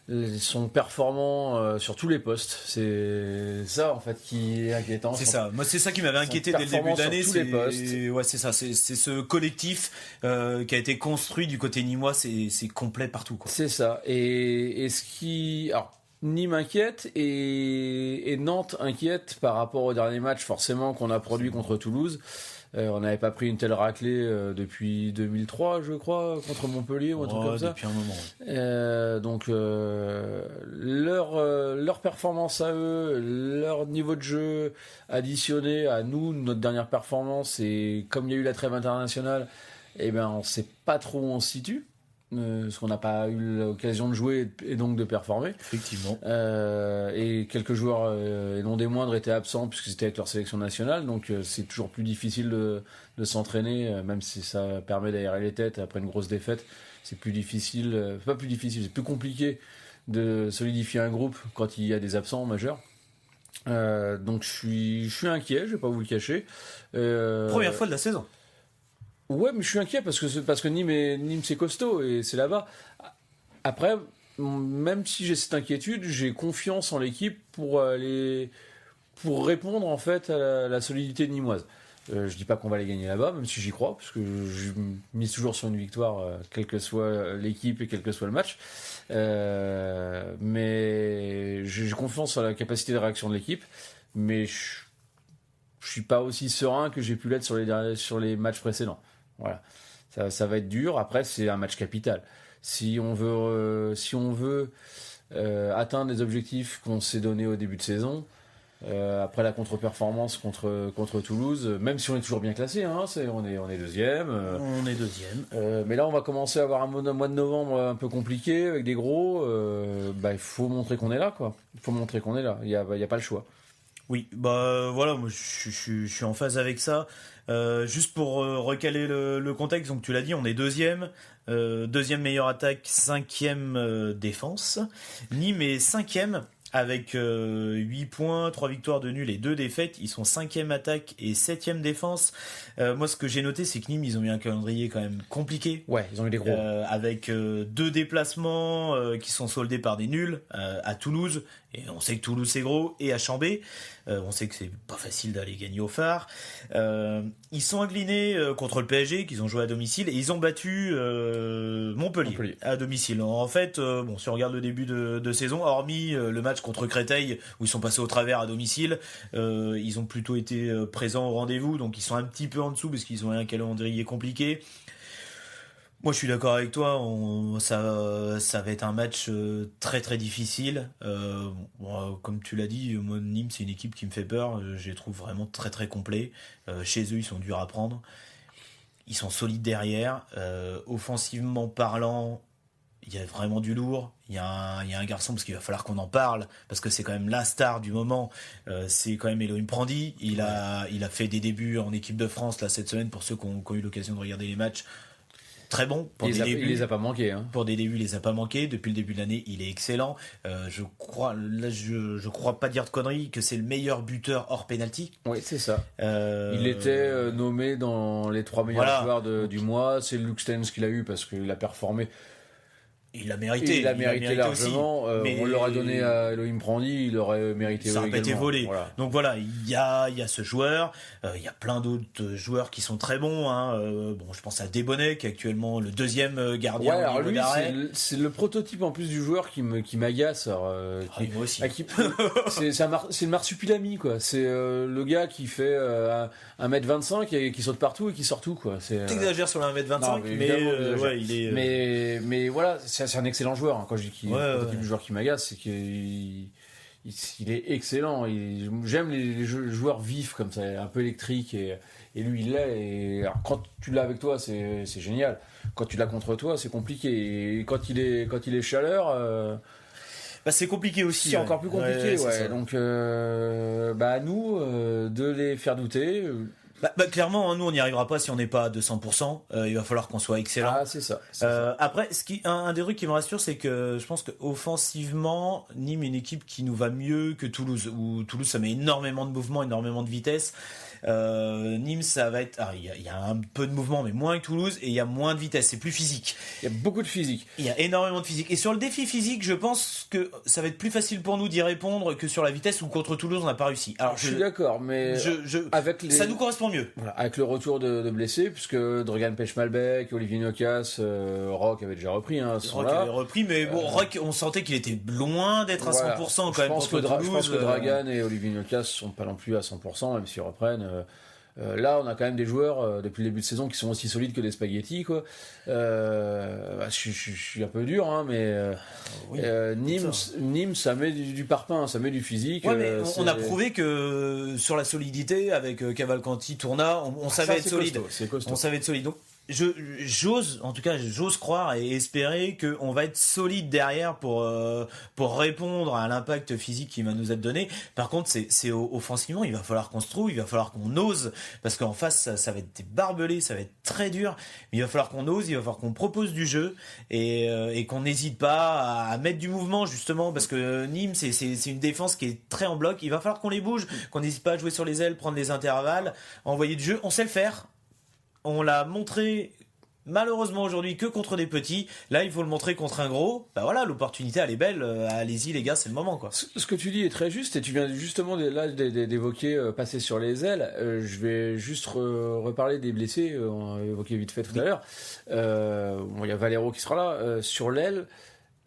Ils sont performants sur tous les postes. C'est ça en fait qui est inquiétant. C'est ça. Moi, c'est ça qui m'avait inquiété dès le début d'année. C'est ça. C'est ce collectif qui a été construit du côté nîmois. C'est complet partout, quoi. C'est ça. Et ce qui, alors, Nîmes inquiète et Nantes inquiète par rapport au dernier match forcément qu'on a produit contre Toulouse. On n'avait pas pris une telle raclée depuis 2003, je crois, contre Montpellier ou un truc comme ça. Depuis un moment. Donc leur performance à eux, leur niveau de jeu additionné à nous, notre dernière performance, et comme il y a eu la trêve internationale, on sait pas trop où on se situe. Parce qu'on n'a pas eu l'occasion de jouer et donc de performer. Effectivement. Et quelques joueurs, et non des moindres, étaient absents puisque c'était avec leur sélection nationale. Donc c'est toujours plus difficile de s'entraîner, même si ça permet d'aérer les têtes après une grosse défaite. C'est plus difficile, pas plus difficile, c'est plus compliqué de solidifier un groupe quand il y a des absents majeurs. Donc je suis inquiet, je vais pas vous le cacher. Première fois de la saison. Ouais, mais je suis inquiet parce que Nîmes c'est costaud et c'est là-bas. Après, même si j'ai cette inquiétude, j'ai confiance en l'équipe pour répondre en fait à la solidité nîmoise. Je dis pas qu'on va les gagner là-bas, même si j'y crois, parce que je mise toujours sur une victoire, quelle que soit l'équipe et quel que soit le match. Mais j'ai confiance en la capacité de réaction de l'équipe, mais je suis pas aussi serein que j'ai pu l'être sur les matchs précédents. Voilà, ça va être dur. Après, c'est un match capital. Si on veut atteindre les objectifs qu'on s'est donnés au début de saison, après la contre-performance contre Toulouse, même si on est toujours bien classé, hein, on est deuxième. On est deuxième. Mais là, on va commencer à avoir un mois de novembre un peu compliqué avec des gros. Il faut montrer qu'on est là, quoi. Il faut montrer qu'on est là. Il y a pas le choix. Oui, voilà, moi je suis en phase avec ça. Juste pour recaler le contexte, donc tu l'as dit, on est deuxième. Deuxième meilleure attaque, cinquième défense. Nîmes est cinquième avec 8 points, 3 victoires de nul et 2 défaites. Ils sont cinquième attaque et septième défense. Moi, ce que j'ai noté, c'est que Nîmes, ils ont eu un calendrier quand même compliqué. Ouais, ils ont eu des gros. Avec 2 déplacements qui sont soldés par des nuls à Toulouse. Et on sait que Toulouse, c'est gros. Et à Chambé. On sait que c'est pas facile d'aller gagner au phare. Ils sont inclinés contre le PSG, qu'ils ont joué à domicile. Et ils ont battu Montpellier à domicile. En fait, si on regarde le début de saison, hormis le match contre Créteil, où ils sont passés au travers à domicile, ils ont plutôt été présents au rendez-vous. Donc ils sont un petit peu en dessous, parce qu'ils ont un calendrier compliqué. Moi, je suis d'accord avec toi. Ça va être un match très très difficile. Comme tu l'as dit, moi, Nîmes, c'est une équipe qui me fait peur. Je les trouve vraiment très très complets. Chez eux, ils sont durs à prendre. Ils sont solides derrière. Offensivement parlant, il y a vraiment du lourd. Il y a un garçon, parce qu'il va falloir qu'on en parle, parce que c'est quand même la star du moment. C'est quand même Elohim Prandi. Il a fait des débuts en équipe de France là cette semaine, pour ceux qui ont eu l'occasion de regarder les matchs. Très bon pour des débuts. Il les a pas manqués. Hein. Pour des débuts, il les a pas manqués. Depuis le début de l'année, il est excellent. Je crois pas dire de conneries, que c'est le meilleur buteur hors penalty. Oui, c'est ça. Il était nommé dans les 3 meilleurs joueurs du mois. C'est Luc Stenz qui l'a eu, parce qu'il a performé. Il l'a mérité. Il l'a mérité largement. Mais on l'aurait donné à Elohim Prandi, il aurait mérité. Ça n'a pas été volé. Voilà. Donc voilà, il y a ce joueur. Il y a plein d'autres joueurs qui sont très bons. Hein. Je pense à Desbonnet, qui est actuellement le deuxième gardien. Ouais, alors lui, c'est le prototype en plus du joueur qui m'agace. Moi aussi. C'est le marsupilami, quoi. C'est le gars qui fait 1m25 et qui saute partout et qui sort tout, quoi. T'exagères sur le 1m25, non, mais il est. Mais voilà, c'est un excellent joueur. Hein. Quand je dis qu'il est le prototype du joueur qui m'agace, c'est qu'il est excellent. J'aime les joueurs vifs comme ça, un peu électriques, et lui il l'est. Et alors, quand tu l'as avec toi, c'est génial. Quand tu l'as contre toi, c'est compliqué. Et quand il est chaleur, c'est compliqué aussi. C'est encore plus compliqué. Ouais. Donc à nous de les faire douter. Clairement, hein, nous on n'y arrivera pas si on n'est pas à 200%. Il va falloir qu'on soit excellent. Ah, c'est ça. Après, un des trucs qui me rassure, c'est que je pense qu'offensivement, Nîmes est une équipe qui nous va mieux que Toulouse. Où Toulouse, ça met énormément de mouvement, énormément de vitesse. Nîmes, ça va être. Il y a un peu de mouvement, mais moins que Toulouse, et il y a moins de vitesse. C'est plus physique. Il y a beaucoup de physique. Il y a énormément de physique. Et sur le défi physique, je pense que ça va être plus facile pour nous d'y répondre que sur la vitesse, où contre Toulouse, on n'a pas réussi. Alors, je suis d'accord, mais ça nous correspond mieux. Voilà, avec le retour de blessés, puisque Dragan Pech-Malbec, Olivier Nokas, Rock avait déjà repris. Hein, Rock avait repris, mais Rock, on sentait qu'il était loin d'être à 100% quand même. Je pense que Dragan et Olivier Nokas sont pas non plus à 100%, même s'ils reprennent. Là, on a quand même des joueurs depuis le début de saison qui sont aussi solides que des spaghettis, quoi. Je suis un peu dur, hein, mais Nîmes, ça met du parpaing, ça met du physique. Ouais, mais on a prouvé que sur la solidité, avec Cavalcanti, Tourna, on savait être solide. C'est costaud. On savait être solide. Donc, j'ose croire et espérer qu'on va être solide derrière pour répondre à l'impact physique qui va nous être donné. Par contre, c'est offensivement, il va falloir qu'on se trouve, il va falloir qu'on ose, parce qu'en face, ça va être des barbelés, ça va être très dur, mais il va falloir qu'on ose, il va falloir qu'on propose du jeu, et qu'on n'hésite pas à mettre du mouvement, justement, parce que Nîmes, c'est une défense qui est très en bloc. Il va falloir qu'on les bouge, qu'on n'hésite pas à jouer sur les ailes, prendre les intervalles, envoyer du jeu. On sait le faire. On l'a montré malheureusement aujourd'hui que contre des petits. Là, il faut le montrer contre un gros. Voilà, l'opportunité, elle est belle. Allez-y, les gars, c'est le moment, quoi. Ce que tu dis est très juste, et tu viens justement là d'évoquer passer sur les ailes. Je vais juste reparler des blessés. On a évoqué vite fait tout à l'heure. Il y a Valero qui sera là. Sur l'aile,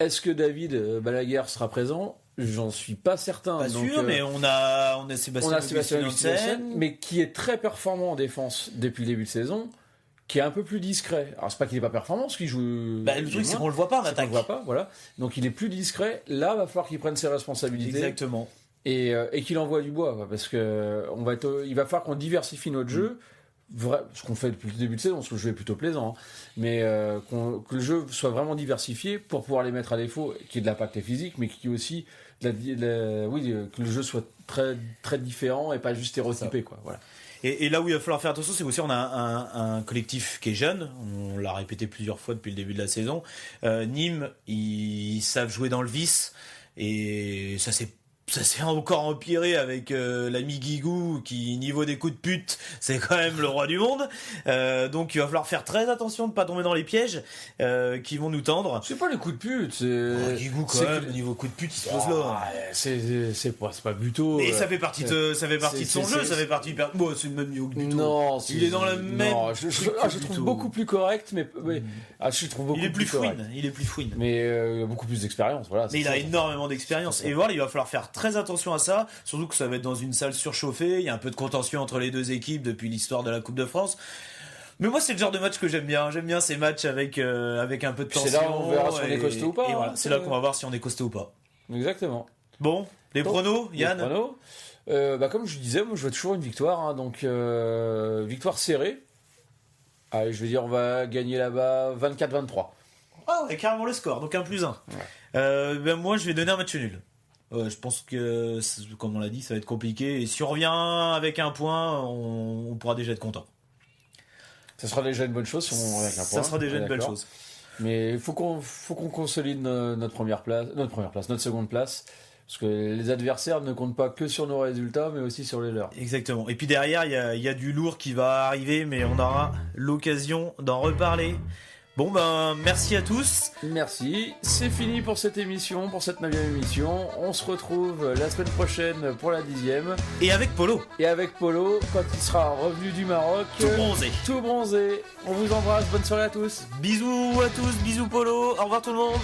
est-ce que David Balaguer sera présent ? J'en suis pas certain. Pas sûr, mais on a Sébastien Augustin, mais qui est très performant en défense depuis le début de saison, qui est un peu plus discret. Alors c'est pas qu'il est pas performant, parce qu'il joue. Le truc, c'est qu'on le voit pas en attaque. On le voit pas, voilà. Donc il est plus discret. Là, va falloir qu'il prenne ses responsabilités. Exactement. et qu'il envoie du bois, quoi, parce que il va falloir qu'on diversifie notre jeu. Ce qu'on fait depuis le début de saison, parce que le jeu est plutôt plaisant, hein, mais que le jeu soit vraiment diversifié pour pouvoir les mettre à défaut, qu'il y ait de l'impact physique, mais qu'il y ait aussi que le jeu soit très, très différent et pas juste stéréotypé, quoi. Voilà. Et là où il va falloir faire attention, c'est aussi on a un collectif qui est jeune, on l'a répété plusieurs fois depuis le début de la saison. Nîmes, ils savent jouer dans le vice, et ça s'est encore empiré avec l'ami Guigou qui, niveau des coups de pute, c'est quand même le roi du monde. Donc il va falloir faire très attention de ne pas tomber dans les pièges qui vont nous tendre. C'est pas les coups de pute, c'est... Guigou quand même, niveau coup de pute, il se pose là. C'est pas Buto. Mais ça fait partie de son jeu, ça fait partie de... Bon, c'est le même niveau que Buto. Non, il est dans la même... Non, je trouve beaucoup plus correct, mais... je trouve beaucoup il est plus fouine, il est plus fouine. Mais beaucoup plus d'expérience, voilà. Mais il a énormément d'expérience. Et voilà, il va falloir faire très attention à ça, surtout que ça va être dans une salle surchauffée, il y a un peu de contention entre les deux équipes depuis l'histoire de la Coupe de France. Mais moi, c'est le genre de match que j'aime bien ces matchs avec un peu de tension. C'est là où on verra si on est costaud ou pas. Et voilà, c'est là qu'on va voir si on est costaud ou pas. Exactement. Bon, les pronos, Yann. Les pronos, comme je disais, moi je vois toujours une victoire, hein, donc victoire serrée. Allez, je vais dire on va gagner là-bas 24-23. Ah ouais, carrément le score, donc 1+1. Ouais. Moi, je vais donner un match nul. Je pense que, comme on l'a dit, ça va être compliqué. Et si on revient avec un point, on pourra déjà être content. Ça sera déjà une bonne chose si on revient avec un point. Ça sera déjà une belle chose. Mais il faut qu'on consolide notre seconde place. Parce que les adversaires ne comptent pas que sur nos résultats, mais aussi sur les leurs. Exactement. Et puis derrière, il y a du lourd qui va arriver, mais on aura l'occasion d'en reparler. Bon merci à tous. Merci, c'est fini pour cette émission, pour cette 9e émission. On se retrouve la semaine prochaine pour la 10e. Et avec Polo. Quand il sera revenu du Maroc. Tout bronzé. On vous embrasse, bonne soirée à tous. Bisous à tous, bisous Polo, au revoir tout le monde.